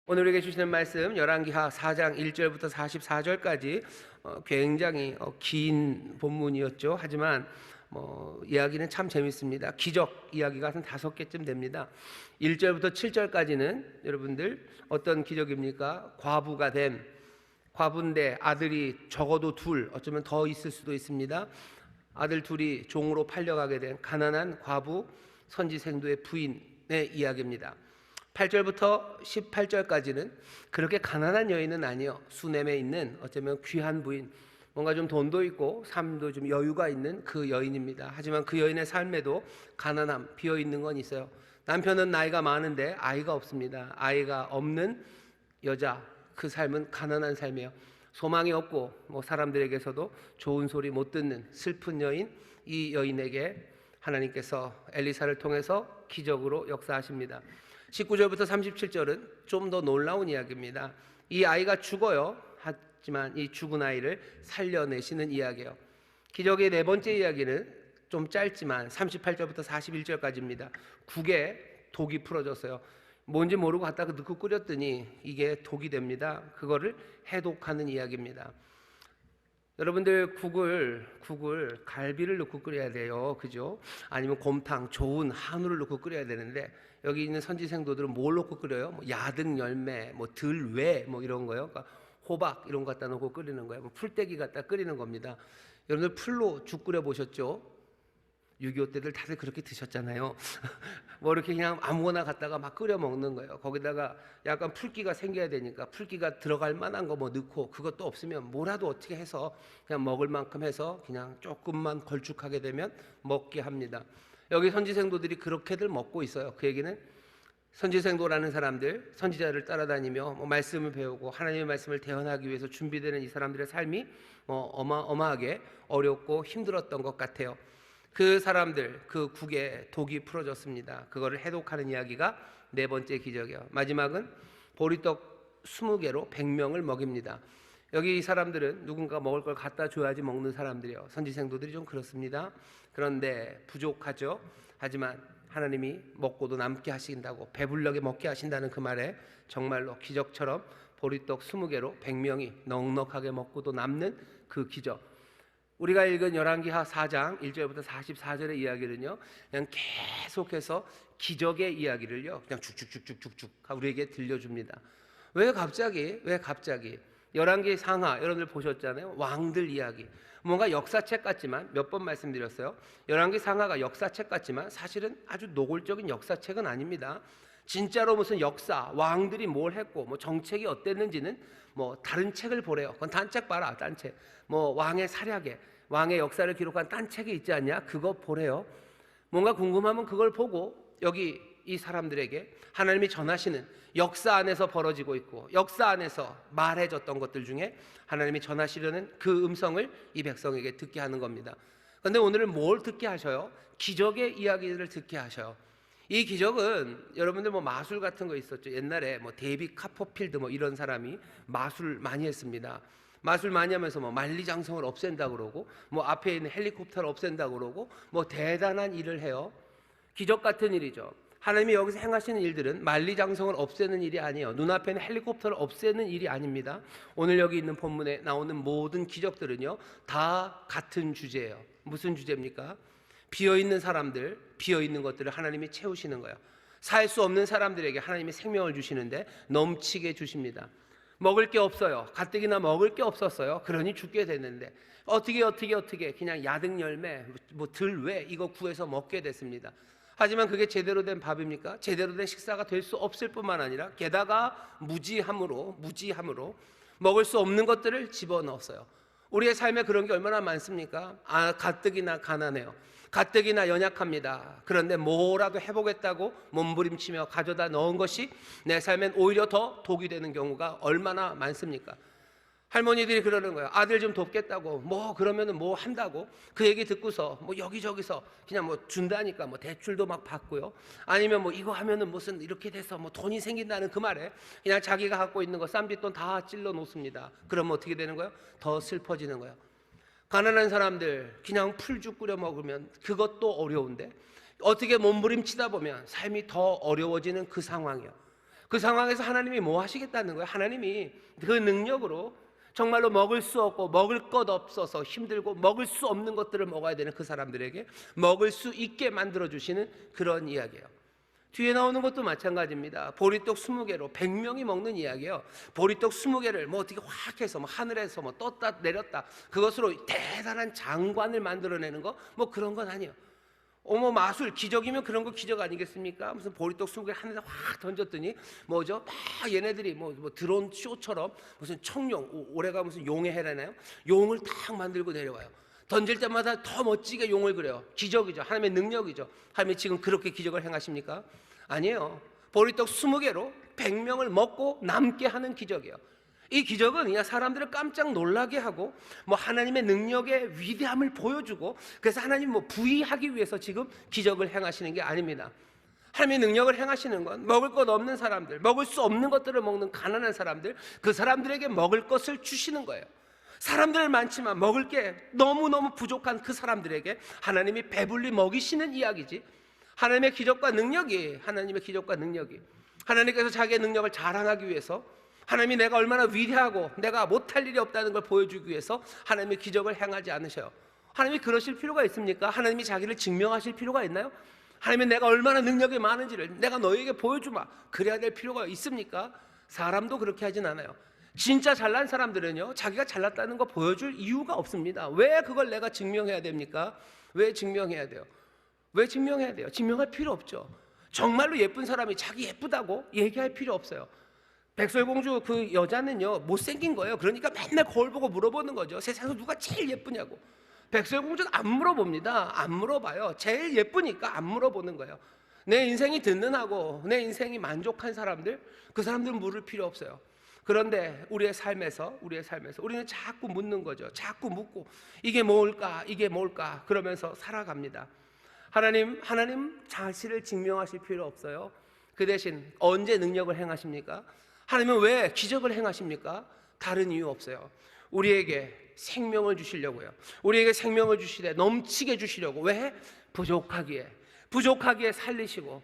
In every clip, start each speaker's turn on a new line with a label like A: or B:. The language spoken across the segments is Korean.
A: 오늘 우리에게 주시는 말씀 열왕기하 4장 1절부터 44절까지 굉장히 긴 본문이었죠. 하지만 이야기는 참 재밌습니다. 기적 이야기가 한 5개쯤 됩니다. 1절부터 7절까지는 여러분들 어떤 기적입니까? 과부인데 아들이 적어도 둘, 어쩌면 더 있을 수도 있습니다. 아들 둘이 종으로 팔려가게 된 가난한 과부 선지생도의 부인의 이야기입니다. 8절부터 18절까지는 그렇게 가난한 여인은 아니요, 수넴에 있는 어쩌면 귀한 부인, 뭔가 좀 돈도 있고 삶도 좀 여유가 있는 그 여인입니다. 하지만 그 여인의 삶에도 가난함, 비어있는 건 있어요. 남편은 나이가 많은데 아이가 없습니다. 아이가 없는 여자, 그 삶은 가난한 삶이에요. 소망이 없고 사람들에게서도 좋은 소리 못 듣는 슬픈 여인, 이 여인에게 하나님께서 엘리사를 통해서 기적으로 역사하십니다. 19절부터 37절은 좀 더 놀라운 이야기입니다. 이 아이가 죽어요. 하지만 이 죽은 아이를 살려내시는 이야기예요. 기적의 네 번째 이야기는 좀 짧지만 38절부터 41절까지입니다. 국에 독이 풀어졌어요. 뭔지 모르고 갖다가 넣고 끓였더니 이게 독이 됩니다. 그거를 해독하는 이야기입니다. 여러분들 국을 갈비를 넣고 끓여야 돼요. 그죠? 아니면 곰탕, 좋은 한우를 넣고 끓여야 되는데 여기 있는 선지생도들은 뭘 넣고 끓여요? 야등 열매, 들외 이런 거요. 그러니까 호박 이런 거 갖다 놓고 끓이는 거예요. 풀떼기 갖다 끓이는 겁니다. 여러분들 풀로 죽 끓여 보셨죠? 6.25 때들 다들 그렇게 드셨잖아요. 이렇게 그냥 아무거나 갖다가 막 끓여 먹는 거예요. 거기다가 약간 풀기가 생겨야 되니까 풀기가 들어갈 만한 거 넣고, 그것도 없으면 뭐라도 어떻게 해서 그냥 먹을 만큼 해서 그냥 조금만 걸쭉하게 되면 먹게 합니다. 여기 선지생도들이 그렇게들 먹고 있어요. 그 얘기는 선지생도라는 사람들, 선지자를 따라다니며 말씀을 배우고 하나님의 말씀을 대언하기 위해서 준비되는 이 사람들의 삶이 어마어마하게 어렵고 힘들었던 것 같아요. 그 사람들, 그 국에 독이 풀어졌습니다. 그거를 해독하는 이야기가 네 번째 기적이에요. 마지막은 보리떡 20개로 100명을 먹입니다. 여기 이 사람들은 누군가 먹을 걸 갖다 줘야지 먹는 사람들이에요. 선지생도들이 좀 그렇습니다. 그런데 부족하죠. 하지만 하나님이 먹고도 남게 하신다고, 배불러게 먹게 하신다는 그 말에 정말로 기적처럼 보리떡 20개로 100명이 넉넉하게 먹고도 남는 그 기적. 우리가 읽은 열왕기하 4장 1절부터 44절의 이야기는요, 그냥 계속해서 기적의 이야기를요 그냥 쭉쭉쭉쭉쭉 우리에게 들려줍니다. 왜 갑자기 열왕기 상하 여러분들 보셨잖아요. 왕들 이야기, 뭔가 역사책 같지만, 몇 번 말씀드렸어요, 열왕기 상하가 역사책 같지만 사실은 아주 노골적인 역사책은 아닙니다. 진짜로 무슨 역사, 왕들이 뭘 했고 정책이 어땠는지는 다른 책을 보래요. 그건 딴 책 봐라, 딴 책. 왕의 사략에, 왕의 역사를 기록한 딴 책이 있지 않냐, 그거 보래요. 뭔가 궁금하면 그걸 보고 여기 이 사람들에게 하나님이 전하시는, 역사 안에서 벌어지고 있고 역사 안에서 말해졌던 것들 중에 하나님이 전하시려는 그 음성을 이 백성에게 듣게 하는 겁니다. 그런데 오늘은 뭘 듣게 하셔요? 기적의 이야기를 듣게 하셔요. 이 기적은 여러분들 마술 같은 거 있었죠. 옛날에 데이비 카퍼필드 이런 사람이 마술 많이 했습니다. 마술 많이 하면서 만리장성을 없앤다 그러고 앞에 있는 헬리콥터를 없앤다 그러고 대단한 일을 해요. 기적 같은 일이죠. 하나님이 여기서 행하시는 일들은 만리장성을 없애는 일이 아니에요. 눈앞에 있는 헬리콥터를 없애는 일이 아닙니다. 오늘 여기 있는 본문에 나오는 모든 기적들은요 다 같은 주제예요. 무슨 주제입니까? 비어있는 사람들, 비어있는 것들을 하나님이 채우시는 거예요. 살 수 없는 사람들에게 하나님이 생명을 주시는데 넘치게 주십니다. 먹을 게 없어요. 가뜩이나 먹을 게 없었어요. 그러니 죽게 됐는데 어떻게 그냥 야등 열매, 들외 이거 구해서 먹게 됐습니다. 하지만 그게 제대로 된 밥입니까? 제대로 된 식사가 될 수 없을 뿐만 아니라 게다가 무지함으로 먹을 수 없는 것들을 집어넣었어요. 우리의 삶에 그런 게 얼마나 많습니까? 가뜩이나 가난해요. 가뜩이나 연약합니다. 그런데 뭐라도 해보겠다고 몸부림치며 가져다 넣은 것이 내 삶엔 오히려 더 독이 되는 경우가 얼마나 많습니까? 할머니들이 그러는 거예요. 아들 좀 돕겠다고 그러면은 한다고 그 얘기 듣고서 여기저기서 그냥 준다니까 대출도 막 받고요. 아니면 이거 하면은 무슨 이렇게 돼서 돈이 생긴다는 그 말에 그냥 자기가 갖고 있는 거 쌈짓돈 다 찔러 놓습니다. 그러면 어떻게 되는 거예요? 더 슬퍼지는 거예요. 가난한 사람들 그냥 풀죽 끓여 먹으면 그것도 어려운데 어떻게 몸부림치다 보면 삶이 더 어려워지는 그 상황이에요. 그 상황에서 하나님이 뭐 하시겠다는 거예요? 하나님이 그 능력으로 정말로 먹을 수 없고 먹을 것 없어서 힘들고 먹을 수 없는 것들을 먹어야 되는 그 사람들에게 먹을 수 있게 만들어주시는 그런 이야기예요. 뒤에 나오는 것도 마찬가지입니다. 보리떡 20개로 100명이 먹는 이야기예요. 보리떡 20개를 뭐 어떻게 확 해서 뭐 하늘에서 뭐 떴다 내렸다 그것으로 대단한 장관을 만들어내는 거 뭐 그런 건 아니에요. 어머 마술 기적이면 그런 거 기적 아니겠습니까? 무슨 보리떡 20개 하늘에 확 던졌더니 뭐죠? 막 얘네들이 뭐 드론 쇼처럼 무슨 청룡, 올해가 무슨 용의 해라나요? 용을 딱 만들고 내려와요. 던질 때마다 더 멋지게 용을 그려요. 기적이죠. 하나님의 능력이죠. 하나님이 지금 그렇게 기적을 행하십니까? 아니에요. 보리떡 20개로 100명을 먹고 남게 하는 기적이에요. 이 기적은 그냥 사람들을 깜짝 놀라게 하고 뭐 하나님의 능력의 위대함을 보여주고 그래서 하나님 뭐 부의하기 위해서 지금 기적을 행하시는 게 아닙니다. 하나님의 능력을 행하시는 건 먹을 것 없는 사람들, 먹을 수 없는 것들을 먹는 가난한 사람들, 그 사람들에게 먹을 것을 주시는 거예요. 사람들 많지만 먹을 게 너무너무 부족한 그 사람들에게 하나님이 배불리 먹이시는 이야기지, 하나님의 기적과 능력이, 하나님의 기적과 능력이 하나님께서 자기의 능력을 자랑하기 위해서, 하나님이 내가 얼마나 위대하고 내가 못할 일이 없다는 걸 보여주기 위해서 하나님의 기적을 행하지 않으셔요. 하나님이 그러실 필요가 있습니까? 하나님이 자기를 증명하실 필요가 있나요? 하나님이 내가 얼마나 능력이 많은지를 내가 너에게 보여주마, 그래야 될 필요가 있습니까? 사람도 그렇게 하진 않아요. 진짜 잘난 사람들은요, 자기가 잘났다는 거 보여줄 이유가 없습니다. 왜 그걸 내가 증명해야 됩니까? 왜 증명해야 돼요? 왜 증명해야 돼요? 증명할 필요 없죠. 정말로 예쁜 사람이 자기 예쁘다고 얘기할 필요 없어요. 백설공주 그 여자는요 못생긴 거예요. 그러니까 맨날 거울 보고 물어보는 거죠. 세상에서 누가 제일 예쁘냐고. 백설공주는 안 물어봅니다. 안 물어봐요. 제일 예쁘니까 안 물어보는 거예요. 내 인생이 든든하고 내 인생이 만족한 사람들, 그 사람들은 물을 필요 없어요. 그런데 우리의 삶에서 우리는 자꾸 묻는 거죠. 자꾸 묻고 이게 뭘까 이게 뭘까 그러면서 살아갑니다. 하나님 자신을 증명하실 필요 없어요. 그 대신 언제 능력을 행하십니까? 하나님은 왜 기적을 행하십니까? 다른 이유 없어요. 우리에게 생명을 주시려고요. 우리에게 생명을 주시되 넘치게 주시려고. 왜? 부족하기에 살리시고,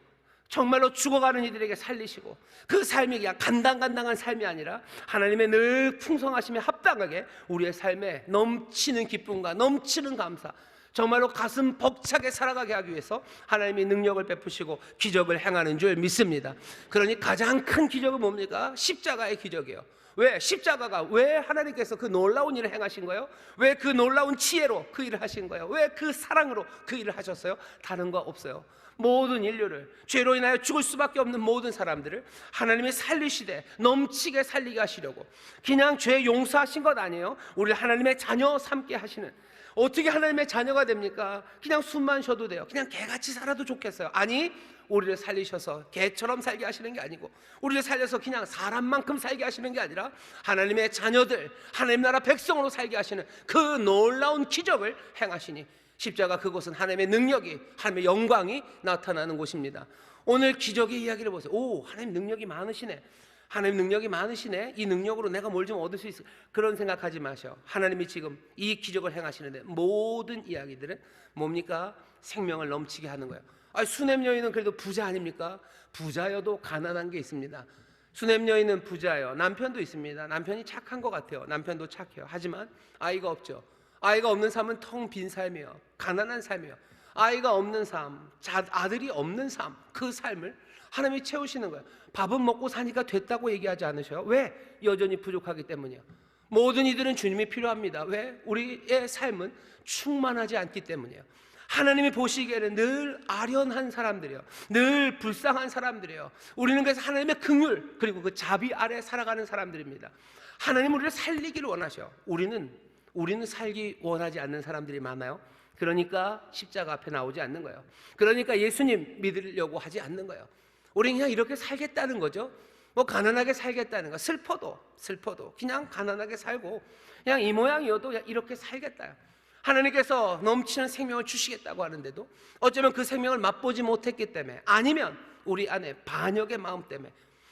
A: 정말로 죽어가는 이들에게 살리시고, 그 삶이 그냥 간당간당한 삶이 아니라 하나님의 늘 풍성하심에 합당하게 우리의 삶에 넘치는 기쁨과 넘치는 감사, 정말로 가슴 벅차게 살아가게 하기 위해서 하나님이 능력을 베푸시고 기적을 행하는 줄 믿습니다. 그러니 가장 큰 기적은 뭡니까? 십자가의 기적이에요. 왜? 십자가가 왜 하나님께서 그 놀라운 일을 행하신 거예요? 왜 그 놀라운 지혜로 그 일을 하신 거예요? 왜 그 사랑으로 그 일을 하셨어요? 다른 거 없어요. 모든 인류를, 죄로 인하여 죽을 수밖에 없는 모든 사람들을 하나님이 살리시되 넘치게 살리게 하시려고. 그냥 죄 용서하신 것 아니에요. 우리를 하나님의 자녀 삼게 하시는. 어떻게 하나님의 자녀가 됩니까? 그냥 숨만 쉬어도 돼요. 그냥 개같이 살아도 좋겠어요. 아니, 우리를 살리셔서 개처럼 살게 하시는 게 아니고, 우리를 살려서 그냥 사람만큼 살게 하시는 게 아니라 하나님의 자녀들, 하나님 나라 백성으로 살게 하시는 그 놀라운 기적을 행하시니, 십자가 그곳은 하나님의 능력이, 하나님의 영광이 나타나는 곳입니다. 오늘 기적의 이야기를 보세요. 오, 하나님 능력이 많으시네. 하나님 능력이 많으시네. 이 능력으로 내가 뭘 좀 얻을 수 있어. 그런 생각하지 마셔. 하나님이 지금 이 기적을 행하시는데 모든 이야기들은 뭡니까? 생명을 넘치게 하는 거예요. 수냄 여인은 그래도 부자 아닙니까? 부자여도 가난한 게 있습니다. 수냄 여인은 부자예요. 남편도 있습니다. 남편이 착한 것 같아요. 남편도 착해요. 하지만 아이가 없죠. 아이가 없는 삶은 텅 빈 삶이에요. 가난한 삶이에요. 아이가 없는 삶, 아들이 없는 삶, 그 삶을 하나님이 채우시는 거예요. 밥은 먹고 사니까 됐다고 얘기하지 않으셔요. 왜? 여전히 부족하기 때문이에요. 모든 이들은 주님이 필요합니다. 왜? 우리의 삶은 충만하지 않기 때문이에요. 하나님이 보시기에는 늘 아련한 사람들이에요. 늘 불쌍한 사람들이에요. 우리는 그래서 하나님의 긍휼 그리고 그 자비 아래 살아가는 사람들입니다. 하나님 우리를 살리기를 원하셔. 우리는 살기 원하지 않는 사람들이 많아요. 그러니까 십자가 앞에 나오지 않는 거예요. 그러니까 예수님 믿으려고 하지 않는 거예요. 우리는 그냥 이렇게 살겠다는 거죠. 뭐 가난하게 살겠다는 거, 슬퍼도 그냥 가난하게 살고 그냥 이 모양이어도 그냥 이렇게 살겠다. 하나님께서 넘치는 생명을 주시겠다고 하는데도 어쩌면 그 생명을 맛보지 못했기 때문에, 아니면 우리 안에 반역의 마음 때문에,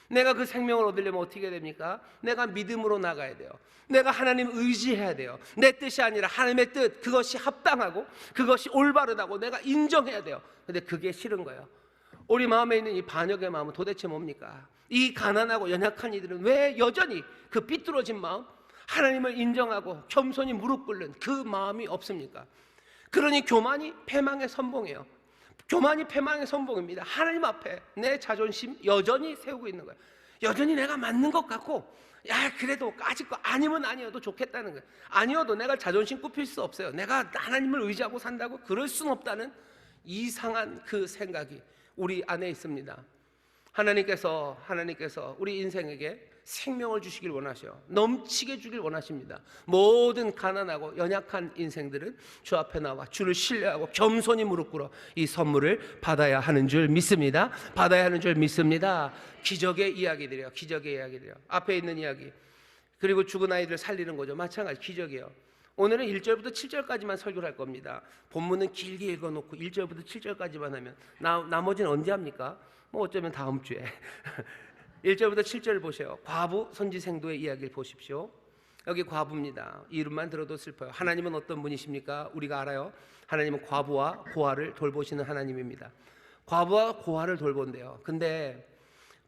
A: 내가 그 생명을 얻으려면 어떻게 됩니까? 내가 믿음으로 나가야 돼요. 내가 하나님 의지해야 돼요. 내 뜻이 아니라 하나님의 뜻, 그것이 합당하고 그것이 올바르다고 내가 인정해야 돼요. 근데 그게 싫은 거예요. 우리 마음에 있는 이 반역의 마음은 도대체 뭡니까? 이 가난하고 연약한 이들은 왜 여전히 그 삐뚤어진 마음, 하나님을 인정하고 겸손히 무릎 꿇는 그 마음이 없습니까? 그러니 교만이 패망의 선봉이에요. 교만이 패망의 선봉입니다. 하나님 앞에 내 자존심 여전히 세우고 있는 거예요. 여전히 내가 맞는 것 같고, 야 그래도 아직 거 아니면 아니어도 좋겠다는 거예요. 아니어도 내가 자존심 굽힐 수 없어요. 내가 하나님을 의지하고 산다고 그럴 수는 없다는 이상한 그 생각이 우리 안에 있습니다. 하나님께서 우리 인생에게 생명을 주시길 원하셔. 넘치게 주길 원하십니다. 모든 가난하고 연약한 인생들은 주 앞에 나와 주를 신뢰하고 겸손히 무릎 꿇어 이 선물을 받아야 하는 줄 믿습니다. 받아야 하는 줄 믿습니다. 기적의 이야기들이에요. 기적의 이야기들이에요. 앞에 있는 이야기, 그리고 죽은 아이들 살리는 거죠. 마찬가지 기적이에요. 오늘은 1절부터 7절까지만 설교를 할 겁니다. 본문은 길게 읽어놓고 1절부터 7절까지만 하면 나머지는 언제 합니까? 뭐 어쩌면 다음 주에 1절부터 7절을 보세요. 과부 선지생도의 이야기를 보십시오. 여기 과부입니다. 이름만 들어도 슬퍼요. 하나님은 어떤 분이십니까? 우리가 알아요. 하나님은 과부와 고아를 돌보시는 하나님입니다. 과부와 고아를 돌본대요. 근데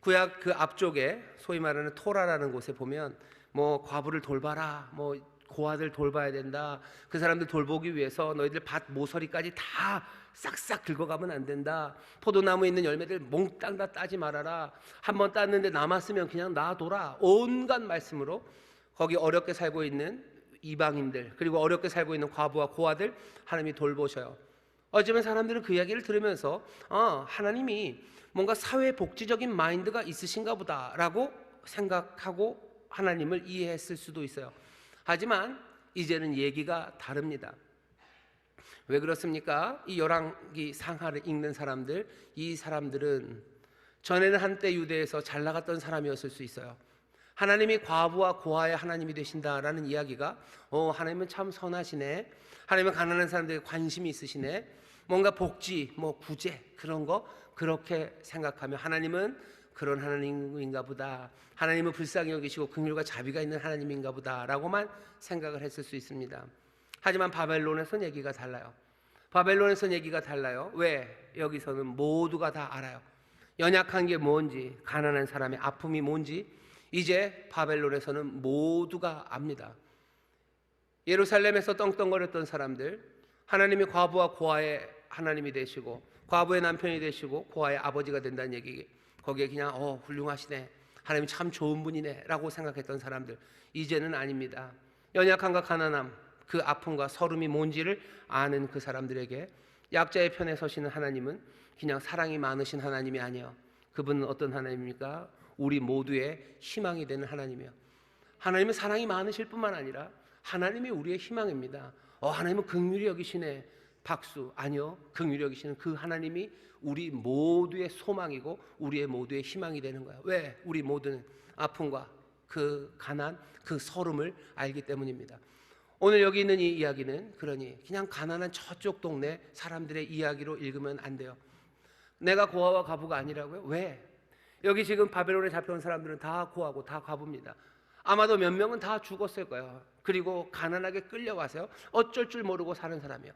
A: 구약 그 앞쪽에 소위 말하는 토라라는 곳에 보면 뭐 과부를 돌봐라, 뭐 고아들 돌봐야 된다, 그 사람들 돌보기 위해서 너희들 밭 모서리까지 다 싹싹 긁어가면 안 된다, 포도나무에 있는 열매들 몽땅 다 따지 말아라, 한번 땄는데 남았으면 그냥 놔둬라, 온갖 말씀으로 거기 어렵게 살고 있는 이방인들, 그리고 어렵게 살고 있는 과부와 고아들 하나님이 돌보셔요. 어쩌면 사람들은 그 이야기를 들으면서 하나님이 뭔가 사회복지적인 마인드가 있으신가 보다라고 생각하고 하나님을 이해했을 수도 있어요. 하지만 이제는 얘기가 다릅니다. 왜 그렇습니까? 이 열왕기 상하를 읽는 사람들, 이 사람들은 전에는 한때 유대에서 잘 나갔던 사람이었을 수 있어요. 하나님이 과부와 고아의 하나님이 되신다라는 이야기가 하나님은 참 선하시네, 하나님은 가난한 사람들에게 관심이 있으시네, 뭔가 복지, 뭐 구제 그런 거 그렇게 생각하며 하나님은 그런 하나님인가 보다, 하나님은 불쌍히 여기시고 긍휼과 자비가 있는 하나님인가 보다 라고만 생각을 했을 수 있습니다. 하지만 바벨론에서는 얘기가 달라요. 바벨론에서는 얘기가 달라요. 왜? 여기서는 모두가 다 알아요. 연약한 게 뭔지, 가난한 사람의 아픔이 뭔지 이제 바벨론에서는 모두가 압니다. 예루살렘에서 떵떵거렸던 사람들, 하나님이 과부와 고아의 하나님이 되시고 과부의 남편이 되시고 고아의 아버지가 된다는 얘기, 거기에 그냥 훌륭하시네, 하나님 참 좋은 분이네 라고 생각했던 사람들, 이제는 아닙니다. 연약함과 가난함, 그 아픔과 서름이 뭔지를 아는 그 사람들에게 약자의 편에 서시는 하나님은 그냥 사랑이 많으신 하나님이 아니에요. 그분은 어떤 하나님입니까? 우리 모두의 희망이 되는 하나님이에요. 하나님은 사랑이 많으실 뿐만 아니라 하나님이 우리의 희망입니다. 하나님은 긍휼히 여기시네, 박수. 아니요, 긍휼히 여기시는 그 하나님이 우리 모두의 소망이고 우리의 모두의 희망이 되는 거예요. 왜? 우리 모두는 아픔과 그 가난, 그 서름을 알기 때문입니다. 오늘 여기 있는 이 이야기는 그러니 그냥 가난한 저쪽 동네 사람들의 이야기로 읽으면 안 돼요. 내가 고아와 과부가 아니라고요? 왜? 여기 지금 바벨론에 잡혀온 사람들은 다 고아고 다 과부입니다. 아마도 몇 명은 다 죽었을 거예요. 그리고 가난하게 끌려가세요. 어쩔 줄 모르고 사는 사람이에요.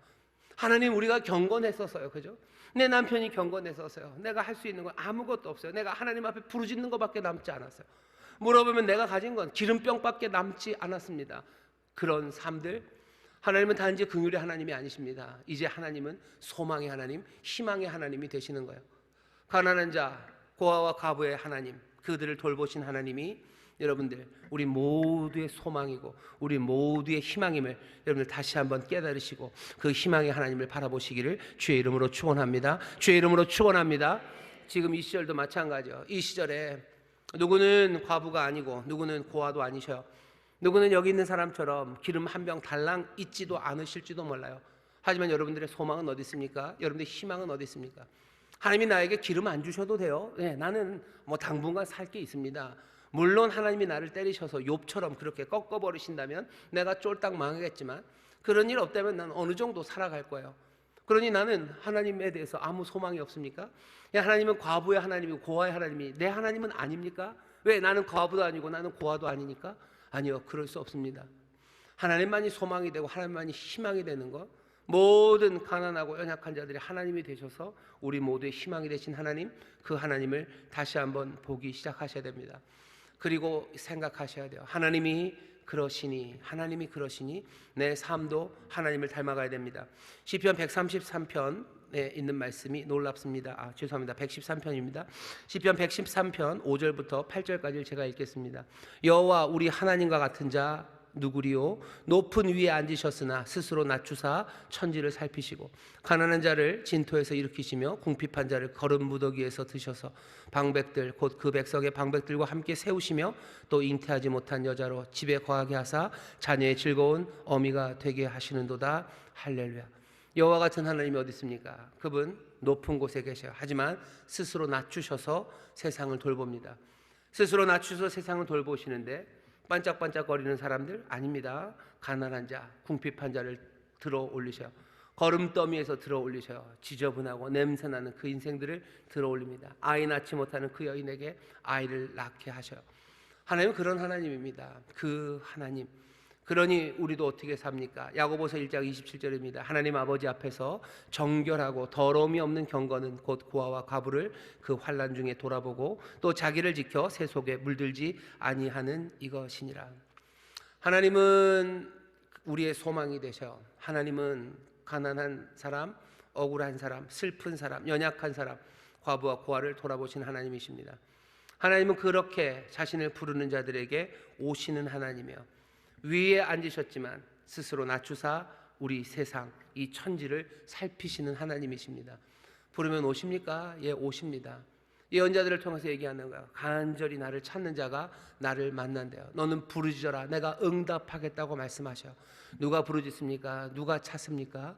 A: 하나님, 우리가 경건했었어요. 그죠? 내 남편이 경건했었어요. 내가 할 수 있는 건 아무것도 없어요. 내가 하나님 앞에 부르짖는 것밖에 남지 않았어요. 물어보면 내가 가진 건 기름병밖에 남지 않았습니다. 그런 삶들, 하나님은 단지 긍휼의 하나님이 아니십니다. 이제 하나님은 소망의 하나님, 희망의 하나님이 되시는 거예요. 가난한 자, 고아와 과부의 하나님, 그들을 돌보신 하나님이 여러분들 우리 모두의 소망이고 우리 모두의 희망임을 여러분들 다시 한번 깨달으시고 그 희망의 하나님을 바라보시기를 주의 이름으로 축원합니다. 주의 이름으로 축원합니다. 지금 이 시절도 마찬가지예요. 이 시절에 누구는 과부가 아니고 누구는 고아도 아니셔요. 누구는 여기 있는 사람처럼 기름 한 병 달랑 있지도 않으실지도 몰라요. 하지만 여러분들의 소망은 어디 있습니까? 여러분들의 희망은 어디 있습니까? 하나님이 나에게 기름 안 주셔도 돼요. 나는 뭐 당분간 살 게 있습니다. 물론 하나님이 나를 때리셔서 욥처럼 그렇게 꺾어버리신다면 내가 쫄딱 망하겠지만 그런 일 없다면 난 어느 정도 살아갈 거예요. 그러니 나는 하나님에 대해서 아무 소망이 없습니까? 하나님은 과부의 하나님이고 고아의 하나님이 내 하나님은 아닙니까? 왜? 나는 과부도 아니고 나는 고아도 아니니까? 아니요, 그럴 수 없습니다. 하나님만이 소망이 되고 하나님만이 희망이 되는 것, 모든 가난하고 연약한 자들이 하나님이 되셔서 우리 모두의 희망이 되신 하나님, 그 하나님을 다시 한번 보기 시작하셔야 됩니다. 그리고 생각하셔야 돼요. 하나님이 그러시니 내 삶도 하나님을 닮아가야 됩니다. 시편 133편에 있는 말씀이 놀랍습니다. 죄송합니다. 113편입니다. 시편 113편 5절부터 8절까지를 제가 읽겠습니다. 여호와 우리 하나님과 같은 자 누구리요? 높은 위에 앉으셨으나 스스로 낮추사 천지를 살피시고 가난한 자를 진토에서 일으키시며 궁핍한 자를 거름 무더기에서 드셔서 방백들 곧 그 백성의 방백들과 함께 세우시며 또 잉태하지 못한 여자로 집에 거하게 하사 자녀의 즐거운 어미가 되게 하시는도다. 할렐루야. 여호와 같은 하나님이 어디 있습니까? 그분 높은 곳에 계셔요. 하지만 스스로 낮추셔서 세상을 돌봅니다. 스스로 낮추셔서 세상을 돌보시는데 반짝반짝거리는 사람들 아닙니다. 가난한 자, 궁핍한 자를 들어 올리셔요. 거름더미에서 들어 올리셔요. 지저분하고 냄새나는 그 인생들을 들어 올립니다. 아이 낳지 못하는 그 여인에게 아이를 낳게 하셔요. 하나님은 그런 하나님입니다. 그 하나님. 그러니 우리도 어떻게 삽니까? 야고보서 1장 27절입니다. 하나님 아버지 앞에서 정결하고 더러움이 없는 경건은 곧 고아와 과부를 그 환난 중에 돌아보고 또 자기를 지켜 새 속에 물들지 아니하는 이것이니라. 하나님은 우리의 소망이 되셔. 하나님은 가난한 사람, 억울한 사람, 슬픈 사람, 연약한 사람, 과부와 고아를 돌아보신 하나님이십니다. 하나님은 그렇게 자신을 부르는 자들에게 오시는 하나님이며 위에 앉으셨지만 스스로 낮추사 우리 세상 이 천지를 살피시는 하나님이십니다. 부르면 오십니까? 예, 오십니다. 예언자들을 통해서 얘기하는 거예요. 간절히 나를 찾는 자가 나를 만난대요. 너는 부르짖어라 내가 응답하겠다고 말씀하셔. 누가 부르짖습니까? 누가 찾습니까?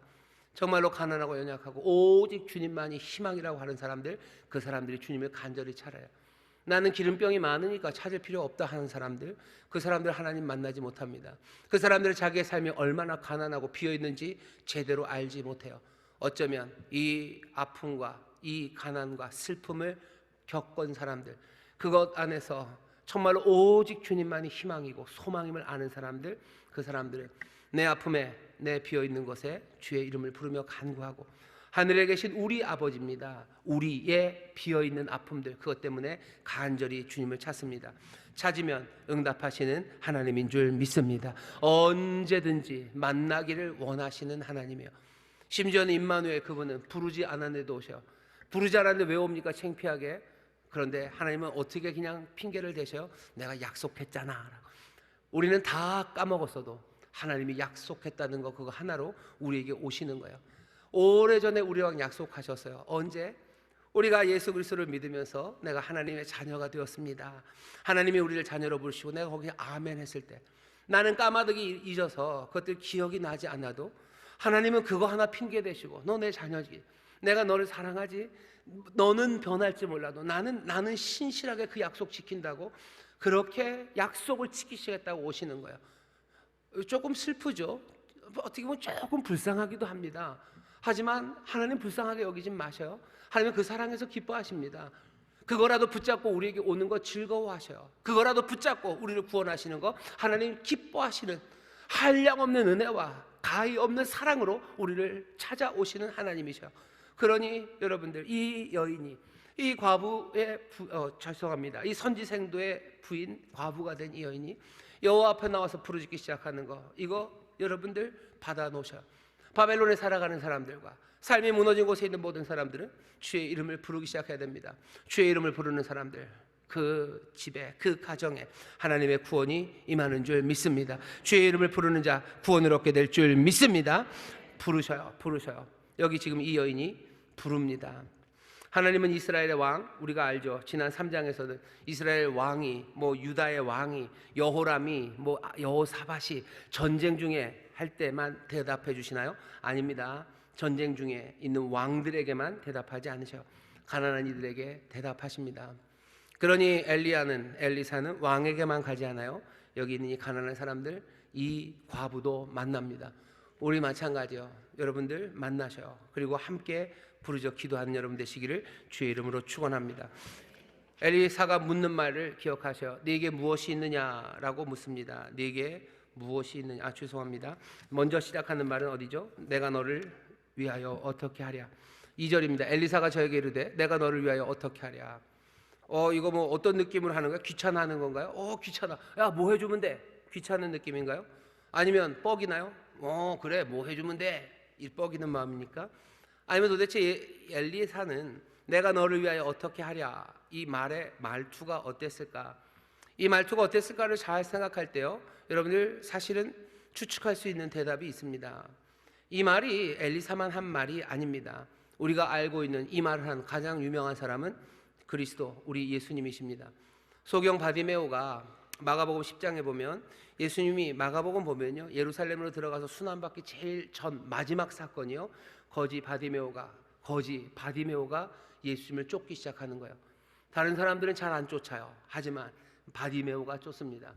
A: 정말로 가난하고 연약하고 오직 주님만이 희망이라고 하는 사람들, 그 사람들이 주님을 간절히 찾아요. 나는 기름병이 많으니까 찾을 필요 없다 하는 사람들, 그 사람들 하나님 만나지 못합니다. 그 사람들은 자기의 삶이 얼마나 가난하고 비어있는지 제대로 알지 못해요. 어쩌면 이 아픔과 이 가난과 슬픔을 겪은 사람들, 그것 안에서 정말로 오직 주님만이 희망이고 소망임을 아는 사람들, 그 사람들은 내 아픔에 내 비어있는 것에 주의 이름을 부르며 간구하고 하늘에 계신 우리 아버지입니다. 우리의 비어있는 아픔들, 그것 때문에 간절히 주님을 찾습니다. 찾으면 응답하시는 하나님인 줄 믿습니다. 언제든지 만나기를 원하시는 하나님이에요. 심지어는 임마누엘, 그분은 부르지 않았는데도 오셔요. 부르지 않았는데 왜 옵니까? 창피하게. 그런데 하나님은 어떻게 그냥 핑계를 대셔요? 내가 약속했잖아. 우리는 다 까먹었어도 하나님이 약속했다는 거, 그거 하나로 우리에게 오시는 거예요. 오래전에 우리와 약속하셨어요. 언제? 우리가 예수 그리스도를 믿으면서 내가 하나님의 자녀가 되었습니다. 하나님이 우리를 자녀로 부르시고 내가 거기에 아멘 했을 때, 나는 까마득히 잊어서 그것들 기억이 나지 않아도 하나님은 그거 하나 핑계 대시고 너 내 자녀지, 내가 너를 사랑하지, 너는 변할지 몰라도 나는 신실하게 그 약속 지킨다고, 그렇게 약속을 지키시겠다고 오시는 거예요. 조금 슬프죠. 어떻게 보면 조금 불쌍하기도 합니다. 하지만 하나님 불쌍하게 여기진 마셔요. 하나님은 그 사랑에서 기뻐하십니다. 그거라도 붙잡고 우리에게 오는 거 즐거워하셔요. 그거라도 붙잡고 우리를 구원하시는 거 하나님 기뻐하시는, 한량없는 은혜와 가히 없는 사랑으로 우리를 찾아오시는 하나님이셔요. 그러니 여러분들, 이 여인이, 이 과부의 죄송합니다, 이 선지생도의 부인 과부가 된 이 여인이 여호와 앞에 나와서 부르짖기 시작하는 거, 이거 여러분들 받아 놓으셔요. 바벨론에 살아가는 사람들과 삶이 무너진 곳에 있는 모든 사람들은 주의 이름을 부르기 시작해야 됩니다. 주의 이름을 부르는 사람들, 그 집에, 그 가정에 하나님의 구원이 임하는 줄 믿습니다. 주의 이름을 부르는 자 구원을 얻게 될 줄 믿습니다. 부르셔요. 여기 지금 이 여인이 부릅니다. 하나님은 이스라엘의 왕, 우리가 알죠. 지난 3장에서는 이스라엘 왕이, 유다의 왕이, 여호람이, 여호사밧이 전쟁 중에 할 때만 대답해 주시나요? 아닙니다. 전쟁 중에 있는 왕들에게만 대답하지 않으셔요. 가난한 이들에게 대답하십니다. 그러니 엘리사는 왕에게만 가지 않아요. 여기 있는 이 가난한 사람들, 이 과부도 만납니다. 우리 마찬가지요. 여러분들 만나셔요. 그리고 함께 부르짖어 기도하는 여러분 되시기를 주의 이름으로 축원합니다. 엘리사가 묻는 말을 기억하셔요. 네게 무엇이 있느냐라고 묻습니다. 네게 무엇이 있느냐? 죄송합니다. 먼저 시작하는 말은 어디죠? 내가 너를 위하여 어떻게 하랴. 2절입니다. 엘리사가 저에게 이르되 내가 너를 위하여 어떻게 하랴. 이거 뭐 어떤 느낌으로 하는 거야? 귀찮아하는 건가요? 귀찮아. 야, 뭐 해주면 돼? 귀찮은 느낌인가요? 아니면 뻐기나요? 그래, 뭐 해주면 돼? 이 뻐기는 마음입니까? 아니면 도대체 엘리사는 내가 너를 위하여 어떻게 하랴, 이 말의 말투가 어땠을까? 이 말투가 어땠을까를 잘 생각할 때요, 여러분들 사실은 추측할 수 있는 대답이 있습니다. 이 말이 엘리사만 한 말이 아닙니다. 우리가 알고 있는 이 말을 한 가장 유명한 사람은 그리스도, 우리 예수님이십니다. 소경 바디메오가 마가복음 10장에 보면, 예수님이 마가복음 보면요, 예루살렘으로 들어가서 순환받기 제일 전 마지막 사건이요, 거지 바디메오가 예수님을 쫓기 시작하는 거예요. 다른 사람들은 잘 안 쫓아요. 하지만 바디메오가 쫓습니다.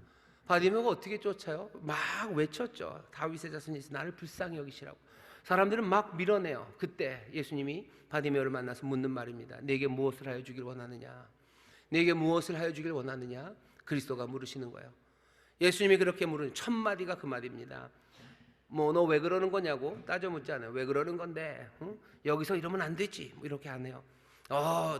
A: 바디메오가 어떻게 쫓아요? 막 외쳤죠. 다윗의 자손이 나를 불쌍히 여기시라고. 사람들은 막 밀어내요. 그때 예수님이 바디메오를 만나서 묻는 말입니다. 내게 무엇을 하여 주길 원하느냐? 내게 무엇을 하여 주길 원하느냐? 그리스도가 물으시는 거예요. 예수님이 그렇게 물으니 첫 마디가 그 말입니다. 뭐 너 왜 그러는 거냐고 따져 묻지 않아요. 왜 그러는 건데? 응? 여기서 이러면 안 되지. 뭐 이렇게 안 해요.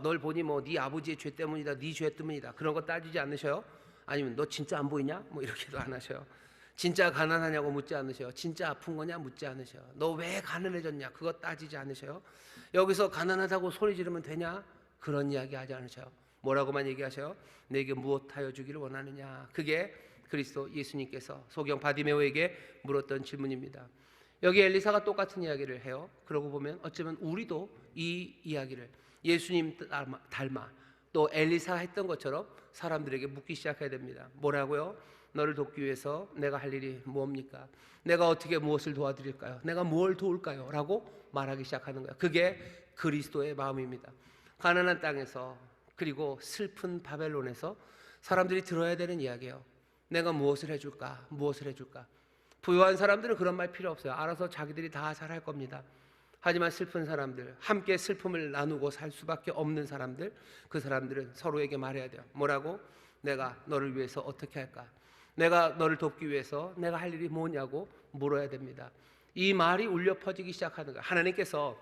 A: 널 보니 뭐 네 아버지의 죄 때문이다, 네 죄 때문이다, 그런 거 따지지 않으셔요. 아니면 너 진짜 안 보이냐? 뭐 이렇게도 안 하셔요. 진짜 가난하냐고 묻지 않으셔요. 진짜 아픈 거냐 묻지 않으셔요. 너 왜 가난해졌냐? 그거 따지지 않으셔요. 여기서 가난하다고 소리 지르면 되냐? 그런 이야기 하지 않으셔요. 뭐라고만 얘기하셔요? 내게 무엇하여 주기를 원하느냐? 그게 그리스도 예수님께서 소경 바디메오에게 물었던 질문입니다. 여기 엘리사가 똑같은 이야기를 해요. 그러고 보면 어쩌면 우리도 이 이야기를 예수님 닮아 또 엘리사 했던 것처럼 사람들에게 묻기 시작해야 됩니다. 뭐라고요? 너를 돕기 위해서 내가 할 일이 뭡니까? 내가 어떻게 무엇을 도와드릴까요? 내가 뭘 도울까요? 라고 말하기 시작하는 거예요. 그게 그리스도의 마음입니다. 가난한 땅에서, 그리고 슬픈 바벨론에서 사람들이 들어야 되는 이야기예요. 내가 무엇을 해줄까? 무엇을 해줄까? 부유한 사람들은 그런 말 필요 없어요. 알아서 자기들이 다 잘할 겁니다. 하지만 슬픈 사람들, 함께 슬픔을 나누고 살 수밖에 없는 사람들, 그 사람들은 서로에게 말해야 돼요. 뭐라고? 내가 너를 위해서 어떻게 할까? 내가 너를 돕기 위해서 내가 할 일이 뭐냐고 물어야 됩니다. 이 말이 울려 퍼지기 시작하는 거예요. 하나님께서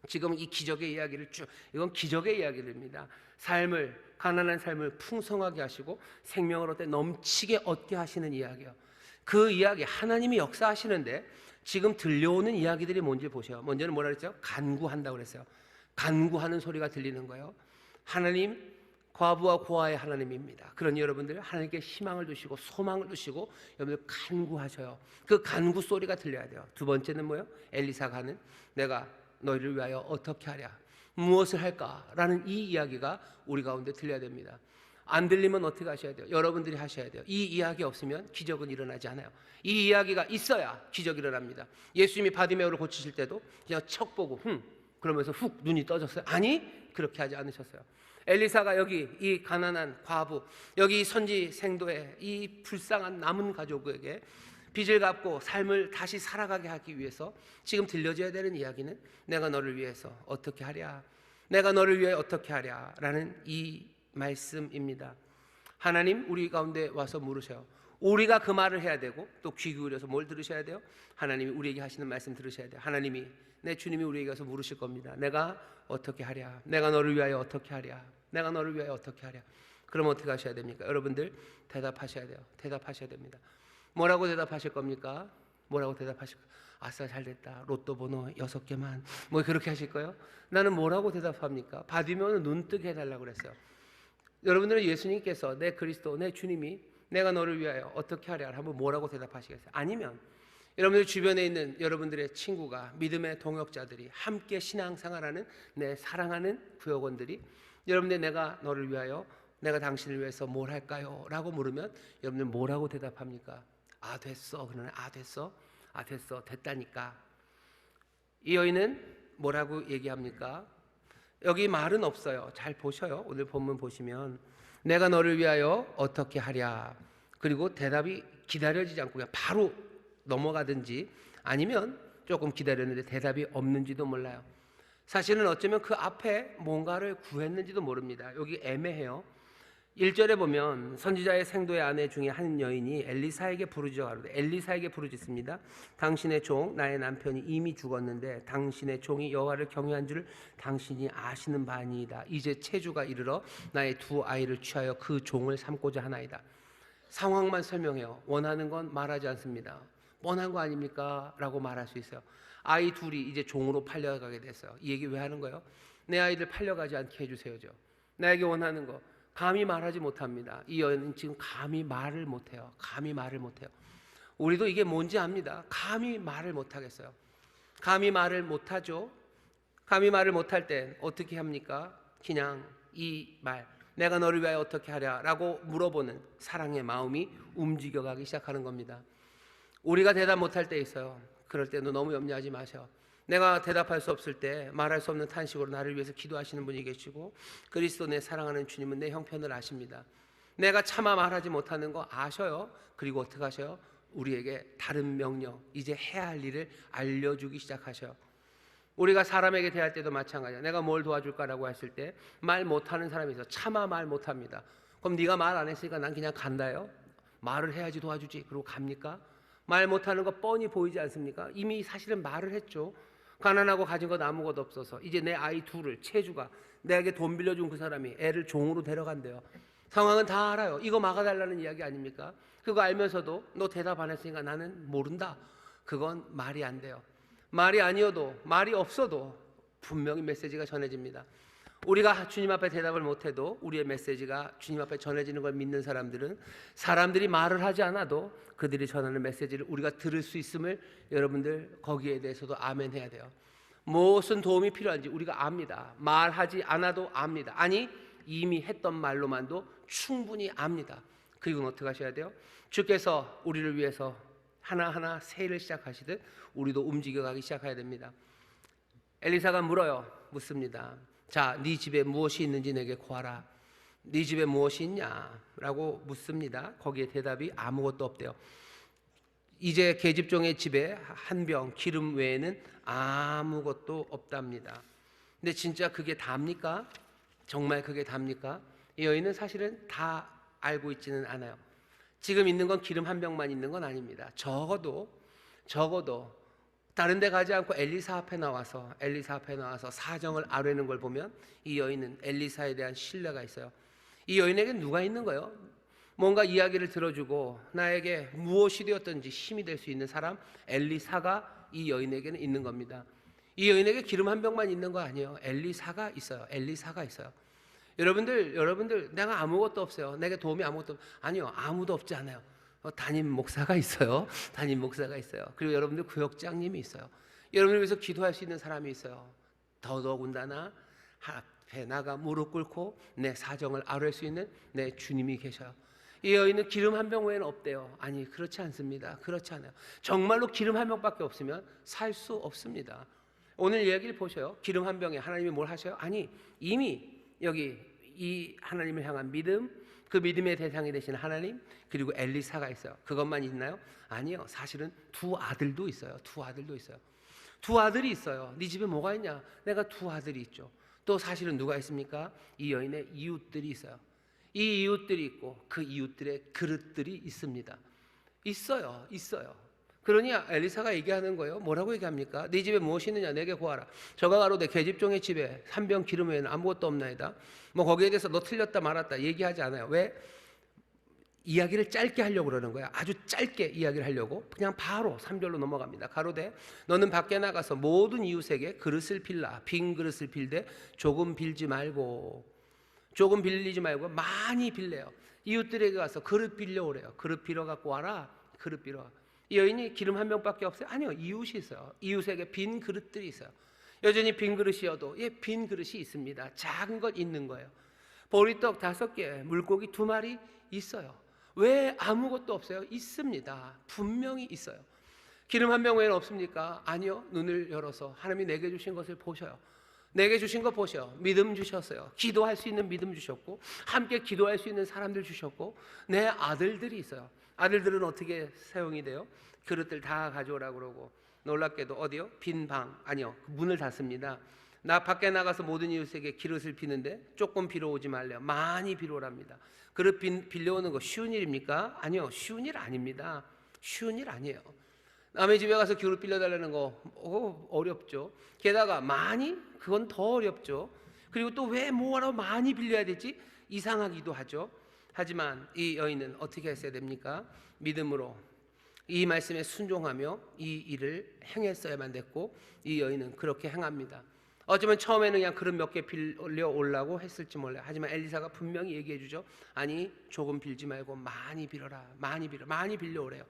A: 지금 이 기적의 이야기를 이건 기적의 이야기입니다. 가난한 삶을 풍성하게 하시고 생명을 얻게 넘치게 얻게 하시는 이야기예요. 그 이야기, 하나님이 역사하시는데 지금 들려오는 이야기들이 뭔지 보세요. 먼저는 뭐라 그랬죠? 간구한다고 그랬어요. 간구하는 소리가 들리는 거예요. 하나님, 과부와 고아의 하나님입니다. 그러니 여러분들 하나님께 희망을 두시고 소망을 두시고 여러분들 간구하셔요. 그 간구 소리가 들려야 돼요. 두 번째는 뭐예요? 엘리사가 하는 내가 너희를 위하여 어떻게 하랴, 무엇을 할까라는 이 이야기가 우리 가운데 들려야 됩니다. 안 들리면 어떻게 하셔야 돼요? 여러분들이 하셔야 돼요. 이 이야기 없으면 기적은 일어나지 않아요. 이 이야기가 있어야 기적이 일어납니다. 예수님이 바디메오를 고치실 때도 그냥 척 보고 그러면서 훅 눈이 떠졌어요? 아니, 그렇게 하지 않으셨어요. 엘리사가 여기 이 가난한 과부, 여기 선지 생도의 이 불쌍한 남은 가족에게 빚을 갚고 삶을 다시 살아가게 하기 위해서 지금 들려줘야 되는 이야기는 내가 너를 위해서 어떻게 하랴, 내가 너를 위해 어떻게 하랴 라는 이 말씀입니다. 하나님 우리 가운데 와서 물으셔요. 우리가 그 말을 해야 되고 또 귀 기울여서 뭘 들으셔야 돼요? 하나님이 우리에게 하시는 말씀 들으셔야 돼요. 하나님이, 내 주님이 우리에게 와서 물으실 겁니다. 내가 어떻게 하랴, 내가 너를 위하여 어떻게 하랴, 내가 너를 위하여 어떻게 하랴. 그럼 어떻게 하셔야 됩니까? 여러분들 대답하셔야 돼요. 대답하셔야 됩니다. 뭐라고 대답하실 겁니까? 뭐라고 대답하실 거예요? 아싸 잘됐다, 로또 번호 6개만, 뭐 그렇게 하실 거예요? 나는 뭐라고 대답합니까? 받으면 눈뜨게 해달라고 그랬어요. 여러분들은 예수님께서 내 그리스도, 내 주님이 내가 너를 위하여 어떻게 하랴 하면 뭐라고 대답하시겠어요? 아니면 여러분들 주변에 있는 여러분들의 친구가, 믿음의 동역자들이, 함께 신앙생활하는 내 사랑하는 구역원들이 여러분들 내가 너를 위하여, 내가 당신을 위해서 뭘 할까요? 라고 물으면 여러분들 뭐라고 대답합니까? 아 됐어. 그러네. 아 됐어. 아 됐어. 됐다니까. 이 여인은 뭐라고 얘기합니까? 여기 말은 없어요. 잘 보셔요. 오늘 본문 보시면 내가 너를 위하여 어떻게 하랴, 그리고 대답이 기다려지지 않고 그냥 바로 넘어가든지 아니면 조금 기다렸는데 대답이 없는지도 몰라요. 사실은 어쩌면 그 앞에 뭔가를 구했는지도 모릅니다. 여기 애매해요. 1절에 보면 선지자의 생도의 아내 중에 한 여인이 엘리사에게 부르짖어 가로되, 엘리사에게 부르짖습니다. 당신의 종 나의 남편이 이미 죽었는데 당신의 종이 여호와를 경외한 줄을 당신이 아시는 바니이다. 이제 체주가 이르러 나의 두 아이를 취하여 그 종을 삼고자 하나이다. 상황만 설명해요. 원하는 건 말하지 않습니다. 뻔한 거 아닙니까? 라고 말할 수 있어요. 아이 둘이 이제 종으로 팔려가게 됐어요. 이 얘기 왜 하는 거예요? 내 아이들 팔려가지 않게 해주세요죠. 나에게 원하는 거 감히 말하지 못합니다. 이 여인은 지금 감히 말을 못해요. 감히 말을 못해요. 우리도 이게 뭔지 압니다. 감히 말을 못하겠어요. 감히 말을 못하죠. 감히 말을 못할 땐 어떻게 합니까? 그냥 이 말, 내가 너를 위하여 어떻게 하랴 라고 물어보는 사랑의 마음이 움직여가기 시작하는 겁니다. 우리가 대답 못할 때 있어요. 그럴 때도 너무 염려하지 마세요. 내가 대답할 수 없을 때 말할 수 없는 탄식으로 나를 위해서 기도하시는 분이 계시고, 그리스도 내 사랑하는 주님은 내 형편을 아십니다. 내가 차마 말하지 못하는 거 아셔요. 그리고 어떻게 하셔요? 우리에게 다른 명령, 이제 해야 할 일을 알려주기 시작하셔요. 우리가 사람에게 대할 때도 마찬가지야. 내가 뭘 도와줄까라고 했을 때 말 못하는 사람이 있어. 차마 말 못합니다. 그럼 네가 말 안 했으니까 난 그냥 간다요? 말을 해야지 도와주지. 그리고 갑니까? 말 못하는 거 뻔히 보이지 않습니까? 이미 사실은 말을 했죠. 가난하고 가진 것 아무것도 없어서 이제 내 아이 둘을, 체주가 내게 돈 빌려준 그 사람이 애를 종으로 데려간대요. 상황은 다 알아요. 이거 막아달라는 이야기 아닙니까? 그거 알면서도 너 대답 안 했으니까 나는 모른다. 그건 말이 안 돼요. 말이 아니어도, 말이 없어도 분명히 메시지가 전해집니다. 우리가 주님 앞에 대답을 못해도 우리의 메시지가 주님 앞에 전해지는 걸 믿는 사람들은 사람들이 말을 하지 않아도 그들이 전하는 메시지를 우리가 들을 수 있음을 여러분들 거기에 대해서도 아멘 해야 돼요. 무슨 도움이 필요한지 우리가 압니다. 말하지 않아도 압니다. 아니 이미 했던 말로만도 충분히 압니다. 그리고 어떻게 하셔야 돼요? 주께서 우리를 위해서 하나하나 세일을 시작하시듯 우리도 움직여가기 시작해야 됩니다. 엘리사가 묻습니다. 자, 네 집에 무엇이 있는지 내게 구하라. 네 집에 무엇이 있냐? 라고 묻습니다. 거기에 대답이 아무것도 없대요. 이제 계집종의 집에 한 병 기름 외에는 아무것도 없답니다. 근데 진짜 그게 답니까? 정말 그게 답니까? 이 여인은 사실은 다 알고 있지는 않아요. 지금 있는 건 기름 한 병만 있는 건 아닙니다. 적어도 다른 데 가지 않고 엘리사 앞에 나와서 사정을 아뢰는 걸 보면 이 여인은 엘리사에 대한 신뢰가 있어요. 이 여인에게 누가 있는 거예요? 뭔가 이야기를 들어주고 나에게 무엇이 되었든지 힘이 될 수 있는 사람, 엘리사가 이 여인에게는 있는 겁니다. 이 여인에게 기름 한 병만 있는 거 아니에요. 엘리사가 있어요. 여러분들 내가 아무것도 없어요. 내게 도움이 아무것도 아니요. 아무도 없지 않아요. 담임 목사가 있어요. 그리고 여러분들 구역장님이 있어요. 여러분을 위해서 기도할 수 있는 사람이 있어요. 더더군다나 앞에 나가 무릎 꿇고 내 사정을 아뢰 수 있는 내 주님이 계셔요. 이 여인은 기름 한 병 외에는 없대요. 아니 그렇지 않습니다. 그렇지 않아요. 정말로 기름 한 병밖에 없으면 살 수 없습니다. 오늘 이야기를 보셔요. 기름 한 병에 하나님이 뭘 하셔요? 아니 이미 여기 이 하나님을 향한 믿음, 그 믿음의 대상이 되신 하나님, 그리고 엘리사가 있어요. 그것만 있나요? 아니요. 사실은 두 아들도 있어요. 두 아들이 있어요. 네 집에 뭐가 있냐? 내가 두 아들이 있죠. 또 사실은 누가 있습니까? 이 여인의 이웃들이 있어요. 이 이웃들이 있고 그 이웃들의 그릇들이 있습니다. 있어요. 그러니 엘리사가 얘기하는 거예요. 뭐라고 얘기합니까? 네 집에 무엇이 있느냐 내게 구하라. 저가 가로되 계집종의 집에 한 병 기름 외에는 아무것도 없나이다. 뭐 거기에 대해서 너 틀렸다 말았다 얘기하지 않아요. 왜? 이야기를 짧게 하려고 그러는 거야. 아주 짧게 이야기를 하려고 그냥 바로 3절로 넘어갑니다. 가로되 너는 밖에 나가서 모든 이웃에게 그릇을 빌라. 빈 그릇을 빌되 조금 빌리지 말고 많이 빌래요. 이웃들에게 가서 그릇 빌려오래요. 그릇 빌어 갖고 와라. 이 여인이 기름 한 병밖에 없어요? 아니요. 이웃이 있어요. 이웃에게 빈 그릇들이 있어요. 여전히 빈 그릇이어도 빈 그릇이 있습니다. 작은 것 있는 거예요. 보리떡 5개, 물고기 2마리 있어요. 왜 아무것도 없어요? 있습니다. 분명히 있어요. 기름 한 병 외에는 없습니까? 아니요. 눈을 열어서 하나님이 내게 주신 것을 보셔요. 내게 주신 거 보셔요. 믿음 주셨어요. 기도할 수 있는 믿음 주셨고 함께 기도할 수 있는 사람들 주셨고 내 아들들이 있어요. 아들들은 어떻게 사용이 돼요? 그릇들 다 가져오라고 그러고 놀랍게도 어디요? 빈 방 아니요. 문을 닫습니다. 나 밖에 나가서 모든 이웃에게 기릇을 비는데 조금 빌어오지 말래요. 많이 빌어오랍니다. 그릇 빌려오는 거 쉬운 일입니까? 아니요, 쉬운 일 아닙니다. 쉬운 일 아니에요. 남의 집에 가서 그릇 빌려달라는 거 어렵죠. 게다가 많이? 그건 더 어렵죠. 그리고 또 왜 뭐하러 많이 빌려야 되지? 이상하기도 하죠. 하지만 이 여인은 어떻게 했어야 됩니까? 믿음으로 이 말씀에 순종하며 이 일을 행했어야만 됐고, 이 여인은 그렇게 행합니다. 어쩌면 처음에는 그냥 그릇 몇 개 빌려 오려고 했을지 몰라요. 하지만 엘리사가 분명히 얘기해 주죠. 아니, 조금 빌지 말고 많이 빌어라. 많이 빌어, 많이 빌려오래요.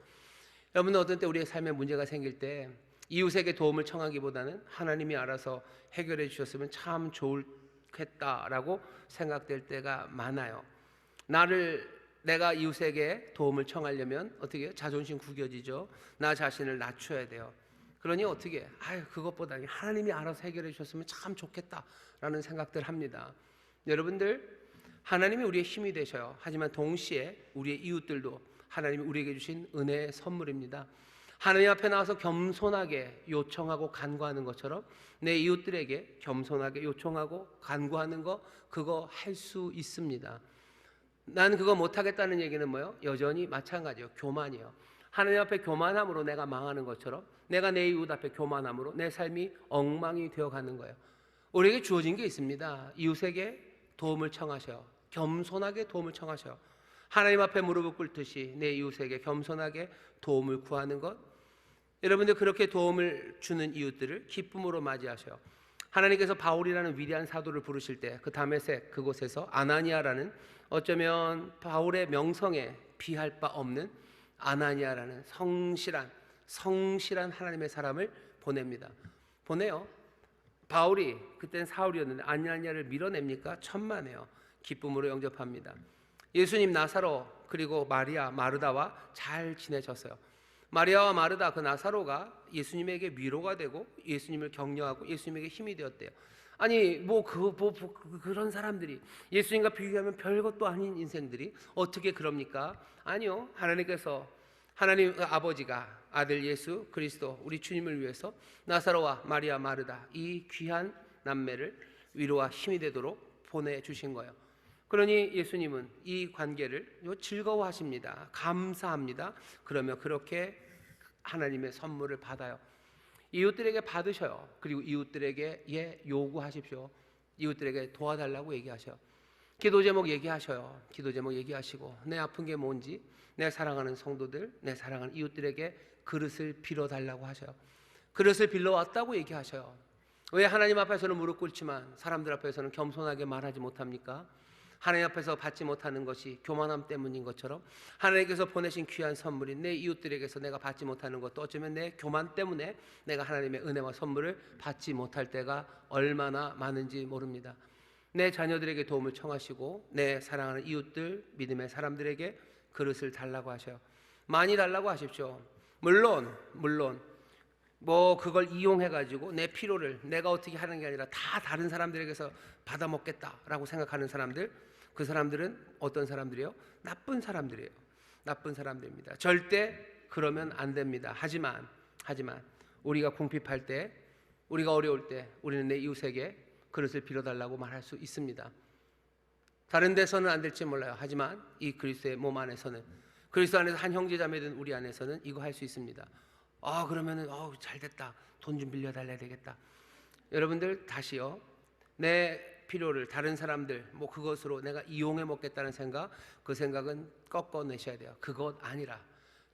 A: 여러분, 어떤 때 우리의 삶에 문제가 생길 때 이웃에게 도움을 청하기보다는 하나님이 알아서 해결해 주셨으면 참 좋겠다라고 생각될 때가 많아요. 내가 이웃에게 도움을 청하려면 어떻게 해요? 자존심 구겨지죠. 나 자신을 낮춰야 돼요. 그러니 어떻게 해요? 그것보다 하나님이 알아서 해결해 주셨으면 참 좋겠다라는 생각들 합니다. 여러분들, 하나님이 우리의 힘이 되셔요. 하지만 동시에 우리의 이웃들도 하나님이 우리에게 주신 은혜의 선물입니다. 하나님 앞에 나와서 겸손하게 요청하고 간구하는 것처럼 내 이웃들에게 겸손하게 요청하고 간구하는 거, 그거 할 수 있습니다. 난 그거 못하겠다는 얘기는 뭐예요? 여전히 마찬가지예요. 교만이에요. 하나님 앞에 교만함으로 내가 망하는 것처럼 내가 내 이웃 앞에 교만함으로 내 삶이 엉망이 되어가는 거예요. 우리에게 주어진 게 있습니다. 이웃에게 도움을 청하셔요. 겸손하게 도움을 청하셔요. 하나님 앞에 무릎을 꿇듯이 내 이웃에게 겸손하게 도움을 구하는 것. 여러분들, 그렇게 도움을 주는 이웃들을 기쁨으로 맞이하셔요. 하나님께서 바울이라는 위대한 사도를 부르실 때 그 다메섹 그곳에서 아나니아라는, 어쩌면 바울의 명성에 비할 바 없는 아나니아라는 성실한 하나님의 사람을 보냅니다. 보내요. 바울이 그때는 사울이었는데 아나니아를 밀어냅니까? 천만에요. 기쁨으로 영접합니다. 예수님, 나사로, 그리고 마리아, 마르다와 잘 지내셨어요. 마리아와 마르다, 그 나사로가 예수님에게 위로가 되고 예수님을 격려하고 예수님에게 힘이 되었대요. 아니, 그런 사람들이, 예수님과 비교하면 별것도 아닌 인생들이 어떻게 그럽니까? 아니요, 하나님 아버지가 아들 예수 그리스도 우리 주님을 위해서 나사로와 마리아, 마르다, 이 귀한 남매를 위로와 힘이 되도록 보내주신 거예요. 그러니 예수님은 이 관계를 즐거워하십니다. 감사합니다. 그러면 그렇게 하나님의 선물을 받아요. 이웃들에게 받으셔요. 그리고 이웃들에게 요구하십시오. 이웃들에게 도와달라고 얘기하셔요. 기도 제목 얘기하셔요. 기도 제목 얘기하시고 내 아픈 게 뭔지, 내 사랑하는 성도들, 내 사랑하는 이웃들에게 그릇을 빌어달라고 하셔요. 그릇을 빌려왔다고 얘기하셔요. 왜 하나님 앞에서는 무릎 꿇지만 사람들 앞에서는 겸손하게 말하지 못합니까? 하나님 앞에서 받지 못하는 것이 교만함 때문인 것처럼 하나님께서 보내신 귀한 선물인 내 이웃들에게서 내가 받지 못하는 것도 어쩌면 내 교만 때문에 내가 하나님의 은혜와 선물을 받지 못할 때가 얼마나 많은지 모릅니다. 내 자녀들에게 도움을 청하시고 내 사랑하는 이웃들, 믿음의 사람들에게 그릇을 달라고 하셔요. 많이 달라고 하십시오. 물론 그걸 이용해가지고 내 필요를 내가 어떻게 하는 게 아니라 다 다른 사람들에게서 받아먹겠다라고 생각하는 사람들, 그 사람들은 어떤 사람들이에요? 나쁜 사람들이에요. 나쁜 사람들입니다. 절대 그러면 안 됩니다. 하지만 우리가 궁핍할 때, 우리가 어려울 때 우리는 내 이웃에게 그릇을 빌어달라고 말할 수 있습니다. 다른 데서는 안 될지 몰라요. 하지만 이 그리스도의 몸 안에서는, 그리스도 안에서 한 형제 자매된 우리 안에서는 이거 할 수 있습니다. 그러면은 잘됐다. 돈 좀 빌려달라야 되겠다. 여러분들, 다시요. 내 필요를 다른 사람들 그것으로 내가 이용해 먹겠다는 생각, 그 생각은 꺾어내셔야 돼요. 그것 아니라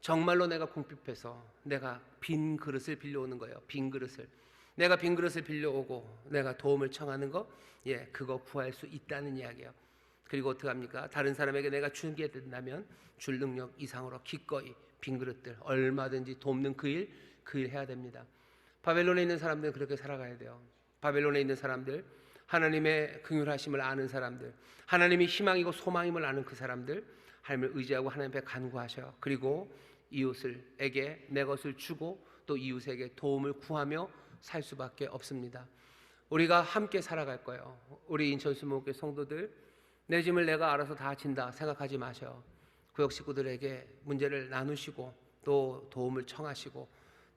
A: 정말로 내가 궁핍해서 내가 빈 그릇을 빌려오는 거예요. 빈 그릇을. 내가 빈 그릇을 빌려오고 내가 도움을 청하는 거, 그거 구할 수 있다는 이야기예요. 그리고 어떻게 합니까? 다른 사람에게 내가 주게 된다면 줄 능력 이상으로 기꺼이 빈 그릇들 얼마든지 돕는 그 일 해야 됩니다. 바벨론에 있는 사람들은 그렇게 살아가야 돼요. 바벨론에 있는 사람들, 하나님의 긍휼하심을 아는 사람들, 하나님이 희망이고 소망임을 아는 그 사람들, 하나님을 의지하고 하나님 앞에 간구하셔요. 그리고 이웃에게 내 것을 주고 또 이웃에게 도움을 구하며 살 수밖에 없습니다. 우리가 함께 살아갈 거예요. 우리 인천수목교회 성도들, 내 짐을 내가 알아서 다 진다 생각하지 마셔요. 구역 식구들에게 문제를 나누시고 또 도움을 청하시고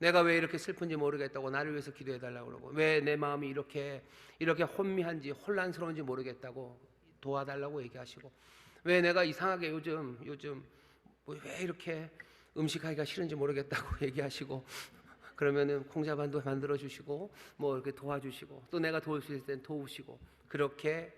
A: 내가 왜 이렇게 슬픈지 모르겠다고 나를 위해서 기도해 달라고 그러고, 왜 내 마음이 이렇게 혼미한지 혼란스러운지 모르겠다고 도와달라고 얘기하시고, 왜 내가 이상하게 요즘 왜 이렇게 음식하기가 싫은지 모르겠다고 얘기하시고, 그러면은 콩자반도 만들어 주시고 뭐 이렇게 도와주시고, 또 내가 도울 수 있을 땐 도우시고, 그렇게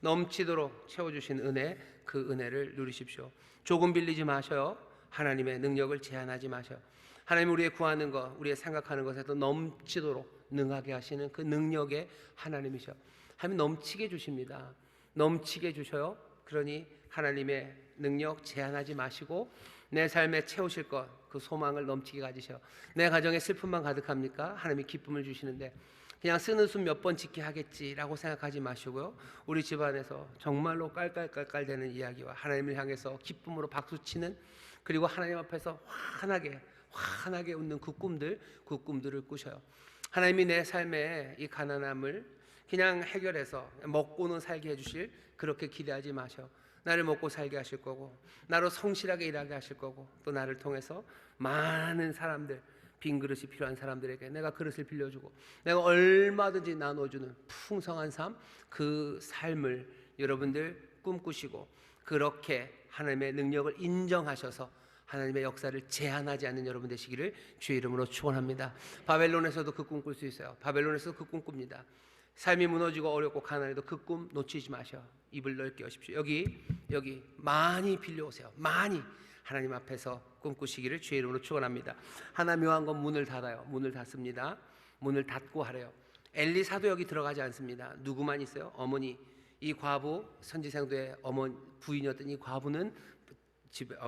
A: 넘치도록 채워주신 은혜, 그 은혜를 누리십시오. 조금 빌리지 마셔요. 하나님의 능력을 제한하지 마셔요. 하나님 우리의 구하는 것, 우리의 생각하는 것에도 넘치도록 능하게 하시는 그 능력의 하나님이셔. 하나님 넘치게 주십니다. 넘치게 주셔요. 그러니 하나님의 능력 제한하지 마시고 내 삶에 채우실 것, 그 소망을 넘치게 가지셔. 내 가정에 슬픔만 가득합니까? 하나님이 기쁨을 주시는데 그냥 쓰는 숨 몇 번 짓게 하겠지라고 생각하지 마시고요. 우리 집안에서 정말로 깔깔깔깔 되는 이야기와 하나님을 향해서 기쁨으로 박수치는, 그리고 하나님 앞에서 환하게 웃는 그 꿈들을 꾸셔요. 하나님이 내 삶의 이 가난함을 그냥 해결해서 먹고는 살게 해주실, 그렇게 기대하지 마셔. 나를 먹고 살게 하실 거고, 나로 성실하게 일하게 하실 거고, 또 나를 통해서 많은 사람들, 빈 그릇이 필요한 사람들에게 내가 그릇을 빌려주고 내가 얼마든지 나눠주는 풍성한 삶, 그 삶을 여러분들 꿈꾸시고, 그렇게 하나님의 능력을 인정하셔서 하나님의 역사를 제한하지 않는 여러분 되시기를 주의 이름으로 축원합니다. 바벨론에서도 그 꿈 꿀 수 있어요. 바벨론에서도 그 꿈 꿉니다. 삶이 무너지고 어렵고 가난해도 그 꿈 놓치지 마셔. 입을 넓게 여십시오. 여기 많이 빌려오세요. 많이 하나님 앞에서 꿈꾸시기를 주의 이름으로 축원합니다. 하나 묘한 건 문을 닫아요. 문을 닫습니다. 문을 닫고 하래요. 엘리사도 여기 들어가지 않습니다. 누구만 있어요? 어머니, 이 과부, 선지생도의 부인이었던 이 과부는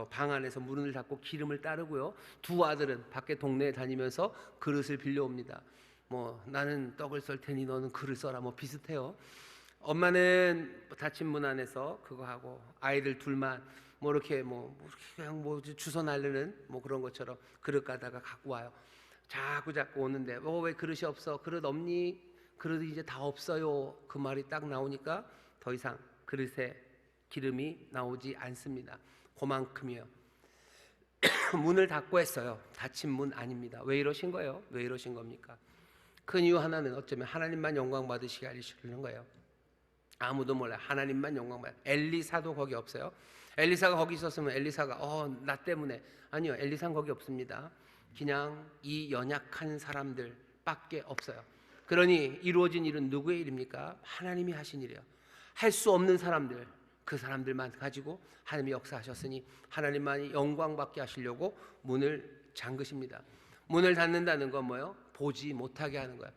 A: 방 안에서 문을 닫고 기름을 따르고요. 두 아들은 밖에 동네에 다니면서 그릇을 빌려옵니다. 뭐 나는 떡을 썰 테니 너는 그릇 써라, 뭐 비슷해요. 엄마는 닫힌 문 안에서 그거 하고, 아이들 둘만 뭐 이렇게 그냥 주워 날르는 뭐 그런 것처럼 그릇 가다가 갖고 와요. 자꾸 오는데 왜 그릇이 없어? 그릇 없니? 그릇이 이제 다 없어요. 그 말이 딱 나오니까 더 이상 그릇에 기름이 나오지 않습니다. 그만큼이요. 문을 닫고 했어요. 닫힌 문 아닙니다. 왜 이러신 거예요? 왜 이러신 겁니까? 큰 이유 하나는 어쩌면 하나님만 영광 받으시게 하시는 거예요. 아무도 몰라요. 하나님만 영광 받아요. 엘리사도 거기 없어요. 엘리사가 거기 있었으면 엘리사가 나 때문에, 아니요, 엘리사는 거기 없습니다. 그냥 이 연약한 사람들밖에 없어요. 그러니 이루어진 일은 누구의 일입니까? 하나님이 하신 일이에요. 할 수 없는 사람들, 그 사람들만 가지고 하나님이 역사하셨으니 하나님만이 영광 받게 하시려고 문을 잠그십니다. 문을 닫는다는 건 뭐예요? 보지 못하게 하는 거예요.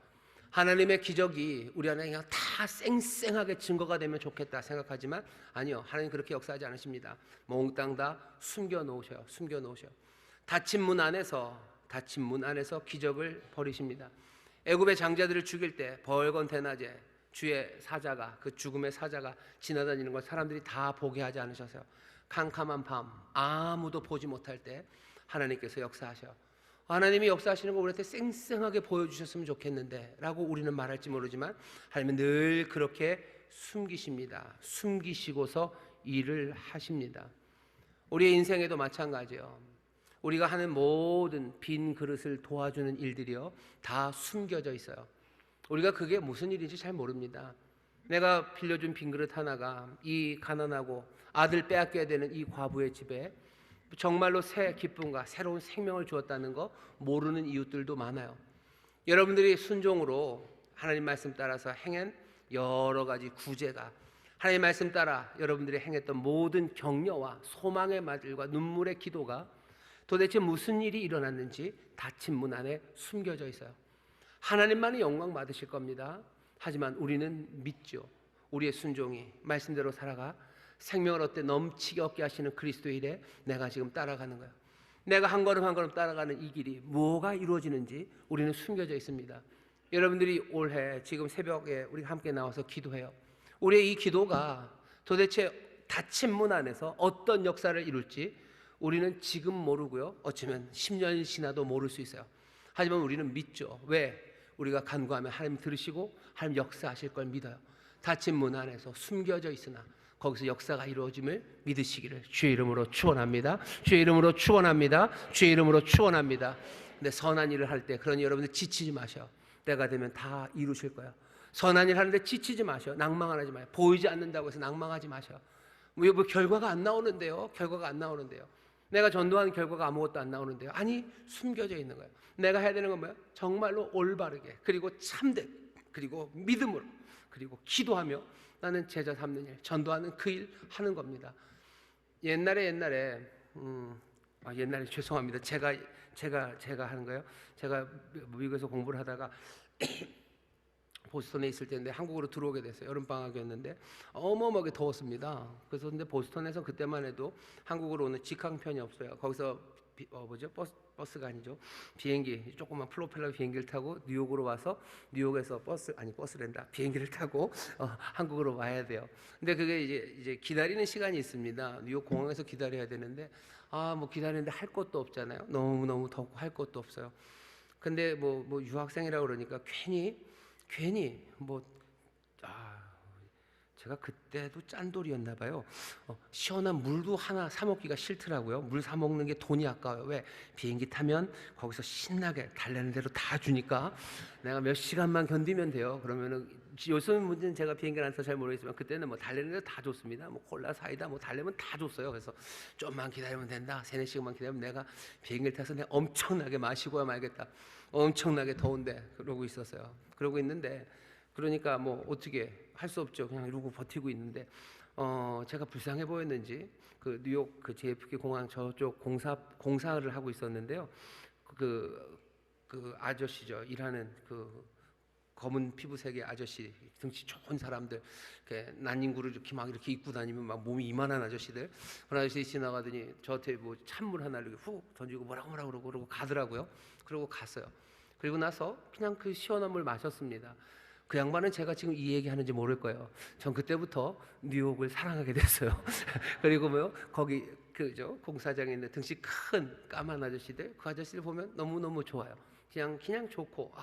A: 하나님의 기적이 우리 안에 그냥 다 쌩쌩하게 증거가 되면 좋겠다 생각하지만, 아니요, 하나님 그렇게 역사하지 않으십니다. 몽땅 다 숨겨놓으셔요. 닫힌 문 안에서 기적을 벌이십니다. 애굽의 장자들을 죽일 때 벌건 대낮에 주의 사자가, 그 죽음의 사자가 지나다니는 걸 사람들이 다 보게 하지 않으셔서요. 캄캄한 밤 아무도 보지 못할 때 하나님께서 역사하셔요. 하나님이 역사하시는 거 우리한테 쌩쌩하게 보여주셨으면 좋겠는데 라고 우리는 말할지 모르지만, 하나님은 늘 그렇게 숨기십니다. 숨기시고서 일을 하십니다. 우리의 인생에도 마찬가지예요. 우리가 하는 모든 빈 그릇을 도와주는 일들이요, 다 숨겨져 있어요. 우리가 그게 무슨 일인지 잘 모릅니다. 내가 빌려준 빈 그릇 하나가 이 가난하고 아들 빼앗겨야 되는 이 과부의 집에 정말로 새 기쁨과 새로운 생명을 주었다는 거 모르는 이웃들도 많아요. 여러분들이 순종으로 하나님 말씀 따라서 행한 여러 가지 구제가, 하나님 말씀 따라 여러분들이 행했던 모든 격려와 소망의 말들과 눈물의 기도가 도대체 무슨 일이 일어났는지 닫힌 문 안에 숨겨져 있어요. 하나님만이 영광 받으실 겁니다. 하지만 우리는 믿죠. 우리의 순종이 말씀대로 살아가 생명을 얻되 넘치게 얻게 하시는 그리스도의 일에 내가 지금 따라가는 거예요. 내가 한 걸음 한 걸음 따라가는 이 길이 뭐가 이루어지는지 우리는 숨겨져 있습니다. 여러분들이 올해 지금 새벽에 우리 함께 나와서 기도해요. 우리의 이 기도가 도대체 닫힌 문 안에서 어떤 역사를 이룰지 우리는 지금 모르고요, 어쩌면 10년이 지나도 모를 수 있어요. 하지만 우리는 믿죠. 왜? 우리가 간구하면 하나님 들으시고 하나님 역사하실 걸 믿어요. 닫힌 문 안에서 숨겨져 있으나 거기서 역사가 이루어짐을 믿으시기를 주의 이름으로 축원합니다. 주의 이름으로 축원합니다. 주의 이름으로 축원합니다. 근데 선한 일을 할 때, 그러니 여러분들 지치지 마셔. 때가 되면 다 이루실 거예요. 선한 일 하는데 지치지 마셔. 낭망하지 마요. 보이지 않는다고 해서 낭망하지 마셔. 뭐 결과가 안 나오는데요. 결과가 안 나오는데요. 내가 전도하는 결과가 아무것도 안 나오는데요. 아니, 숨겨져 있는 거예요. 내가 해야 되는 건 뭐예요? 정말로 올바르게, 그리고 참된, 그리고 믿음으로, 그리고 기도하며 나는 제자 삼는 일, 전도하는 그 일 하는 겁니다. 옛날에 죄송합니다. 제가 하는 거예요. 제가 미국에서 공부를 하다가 보스턴에 있을 때인데 한국으로 들어오게 됐어요. 여름 방학이었는데 어마어마하게 더웠습니다. 그래서 근데 보스턴에서 그때만 해도 한국으로 오는 직항편이 없어요. 거기서 버스가 아니죠. 비행기, 조그만 프로펠러 비행기를 타고 뉴욕으로 와서 뉴욕에서 버스랜다. 비행기를 타고 한국으로 와야 돼요. 근데 그게 이제 기다리는 시간이 있습니다. 뉴욕 공항에서 기다려야 되는데 뭐 기다리는데 할 것도 없잖아요. 너무 덥고 할 것도 없어요. 근데 뭐 유학생이라고 그러니까 괜히 제가 그때도 짠돌이었나 봐요. 시원한 물도 하나 사 먹기가 싫더라고요. 물 사 먹는 게 돈이 아까워요. 왜? 비행기 타면 거기서 신나게 달라는 대로 다 주니까 내가 몇 시간만 견디면 돼요. 그러면은 요즘 문제는 제가 비행기를 안 타서 잘 모르겠지만 그때는 뭐 달래는 대로 다 줬습니다. 뭐 콜라, 사이다 뭐 달래면 다 줬어요. 그래서 좀만 기다리면 된다. 3-4시간만 기다리면 내가 비행기를 타서 내가 엄청나게 마시고야 말겠다. 엄청나게 더운데 그러고 있었어요. 그러고 있는데 그러니까 뭐 어떻게 할 수 없죠. 그냥 이러고 버티고 있는데 제가 불쌍해 보였는지 그 뉴욕 그 JFK 공항 저쪽 공사를 하고 있었는데요. 그 아저씨죠. 일하는 그 검은 피부색의 아저씨, 등치 좋은 사람들, 난닝구를 이렇게 입고 다니면 막 몸이 이만한 아저씨들, 그 아저씨 지나가더니 저한테 뭐 찬물 하나를 훅 던지고 뭐라고 그러고 가더라고요. 그러고 갔어요. 그리고 나서 그냥 그 시원한 물 마셨습니다. 그 양반은 제가 지금 이 얘기 하는지 모를 거예요. 전 그때부터 뉴욕을 사랑하게 됐어요. 그리고 거기 공사장에 있는 등치 큰 까만 아저씨들, 그 아저씨를 보면 너무너무 좋아요. 그냥 좋고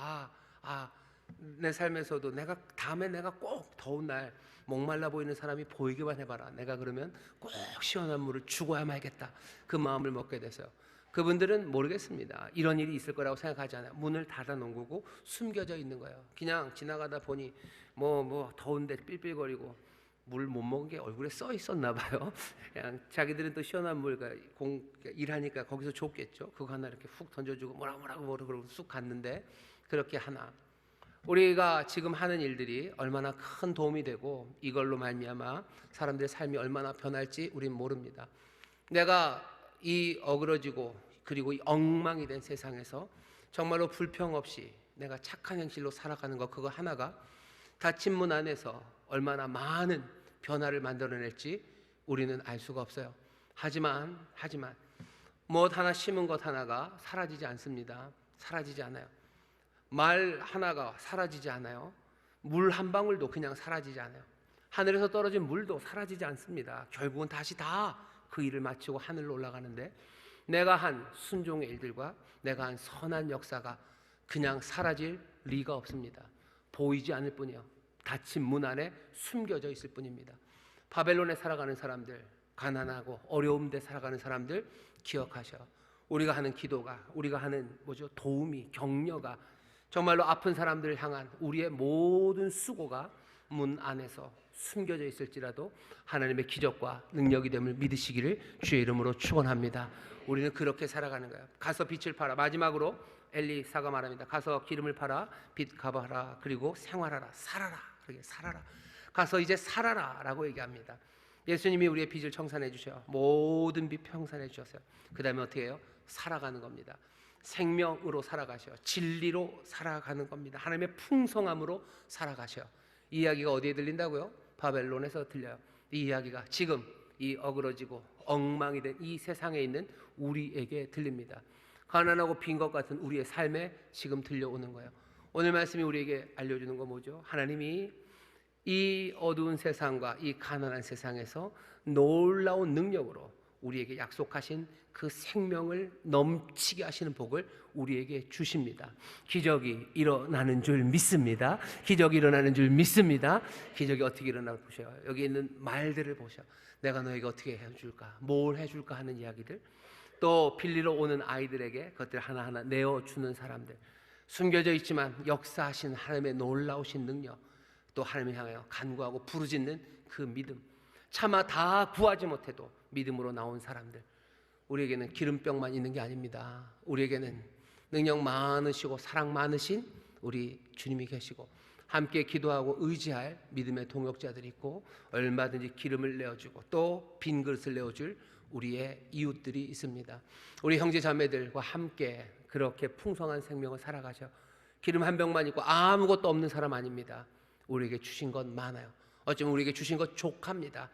A: 내 삶에서도 다음에 내가 꼭 더운 날 목말라 보이는 사람이 보이기만 해봐라. 내가 그러면 꼭 시원한 물을 주고야 말겠다. 그 마음을 먹게 됐어요. 그분들은 모르겠습니다. 이런 일이 있을 거라고 생각하지 않아요. 문을 닫아놓은 거고 숨겨져 있는 거예요. 그냥 지나가다 보니 더운데 삘삘거리고 물 못 먹은 게 얼굴에 써 있었나 봐요. 그냥 자기들은 또 시원한 물 일하니까 거기서 줬겠죠. 그거 하나 이렇게 훅 던져주고 뭐라고 그러고 쑥 갔는데 그렇게 하나. 우리가 지금 하는 일들이 얼마나 큰 도움이 되고 이걸로 말미암아 사람들의 삶이 얼마나 변할지 우린 모릅니다. 내가 이 어그러지고 그리고 이 엉망이 된 세상에서 정말로 불평 없이 내가 착한 행실로 살아가는 것, 그거 하나가 닫힌 문 안에서 얼마나 많은 변화를 만들어낼지 우리는 알 수가 없어요. 하지만 뭐 하나 심은 것 하나가 사라지지 않습니다. 사라지지 않아요. 말 하나가 사라지지 않아요. 물 한 방울도 그냥 사라지지 않아요. 하늘에서 떨어진 물도 사라지지 않습니다. 결국은 다시 다 그 일을 마치고 하늘로 올라가는데 내가 한 순종의 일들과 내가 한 선한 역사가 그냥 사라질 리가 없습니다. 보이지 않을 뿐이요. 닫힌 문 안에 숨겨져 있을 뿐입니다. 바벨론에 살아가는 사람들, 가난하고 어려움 데 살아가는 사람들 기억하셔. 우리가 하는 기도가, 우리가 하는 도움이, 격려가 정말로 아픈 사람들을 향한 우리의 모든 수고가 문 안에서 숨겨져 있을지라도 하나님의 기적과 능력이 됨을 믿으시기를 주의 이름으로 축원합니다. 우리는 그렇게 살아가는 거예요. 가서 빛을 팔아. 마지막으로 엘리사가 말합니다. 가서 기름을 팔아 빛 갚아라. 그리고 생활하라. 살아라. 그렇게 살아라. 가서 이제 살아라라고 얘기합니다. 예수님이 우리의 빚을 청산해 주셔. 모든 빚 청산해 주셨어요. 그 다음에 어떻게 해요? 살아가는 겁니다. 생명으로 살아가셔. 진리로 살아가는 겁니다. 하나님의 풍성함으로 살아가셔. 이 이야기가 어디에 들린다고요? 바벨론에서 들려요. 이 이야기가 지금 이 어그러지고 엉망이 된 이 세상에 있는 우리에게 들립니다. 가난하고 빈 것 같은 우리의 삶에 지금 들려오는 거예요. 오늘 말씀이 우리에게 알려주는 거 뭐죠? 하나님이 이 어두운 세상과 이 가난한 세상에서 놀라운 능력으로 우리에게 약속하신 그 생명을 넘치게 하시는 복을 우리에게 주십니다. 기적이 일어나는 줄 믿습니다. 기적이 일어나는 줄 믿습니다. 기적이 어떻게 일어나 보셔요. 여기 있는 말들을 보셔. 내가 너에게 어떻게 해줄까, 뭘 해줄까 하는 이야기들, 또 빌리러 오는 아이들에게 그것들 하나하나 내어주는 사람들, 숨겨져 있지만 역사하신 하나님의 놀라우신 능력, 또 하나님을 향하여 간구하고 부르짖는 그 믿음, 차마 다 구하지 못해도 믿음으로 나온 사람들. 우리에게는 기름병만 있는 게 아닙니다. 우리에게는 능력 많으시고 사랑 많으신 우리 주님이 계시고 함께 기도하고 의지할 믿음의 동역자들이 있고 얼마든지 기름을 내어주고 또 빈 그릇을 내어줄 우리의 이웃들이 있습니다. 우리 형제 자매들과 함께 그렇게 풍성한 생명을 살아가죠. 기름 한 병만 있고 아무것도 없는 사람 아닙니다. 우리에게 주신 것 많아요. 어쩌면 우리에게 주신 것 족합니다.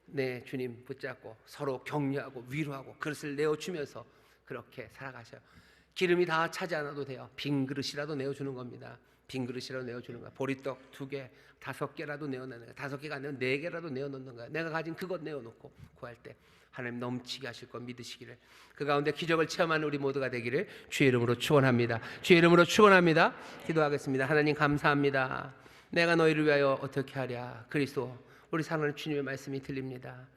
A: 네, 주님 붙잡고 서로 격려하고 위로하고 그릇을 내어주면서 그렇게 살아가셔요. 기름이 다 차지 않아도 돼요. 빈 그릇이라도 내어주는 겁니다. 빈 그릇이라도 내어주는 거야. 보리떡 2개, 5개라도 내어놓는 거야. 5개가 아니면 4개라도 내어놓는 거야. 내가 가진 그것 내어놓고 구할 때 하나님 넘치게 하실 것 믿으시기를, 그 가운데 기적을 체험하는 우리 모두가 되기를 주의 이름으로 축원합니다. 주의 이름으로 축원합니다. 기도하겠습니다. 하나님 감사합니다. 내가 너희를 위하여 어떻게 하랴. 그리스도 우리 사랑하는 주님의 말씀이 들립니다.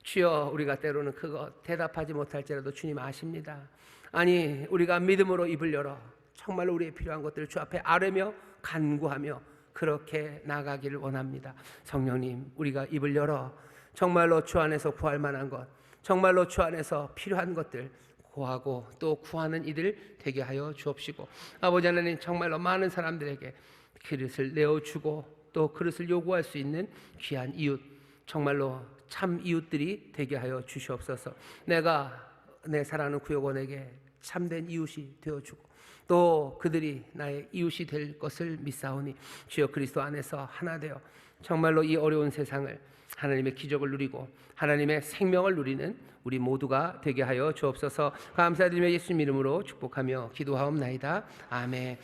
A: 주여, 우리가 때로는 그거 대답하지 못할지라도 주님 아십니다. 아니, 우리가 믿음으로 입을 열어 정말로 우리의 필요한 것들을 주 앞에 아뢰며 간구하며 그렇게 나가기를 원합니다. 성령님, 우리가 입을 열어 정말로 주 안에서 구할 만한 것, 정말로 주 안에서 필요한 것들 구하고 또 구하는 이들 되게 하여 주옵시고, 아버지 하나님, 정말로 많은 사람들에게 그릇을 내어주고 또 그릇을 요구할 수 있는 귀한 이웃, 정말로 참 이웃들이 되게 하여 주시옵소서. 내가 내 사랑하는 구역원에게 참된 이웃이 되어주고 또 그들이 나의 이웃이 될 것을 믿사오니 주여 그리스도 안에서 하나 되어 정말로 이 어려운 세상을 하나님의 기적을 누리고 하나님의 생명을 누리는 우리 모두가 되게 하여 주옵소서. 감사드리며 예수님 이름으로 축복하며 기도하옵나이다. 아멘.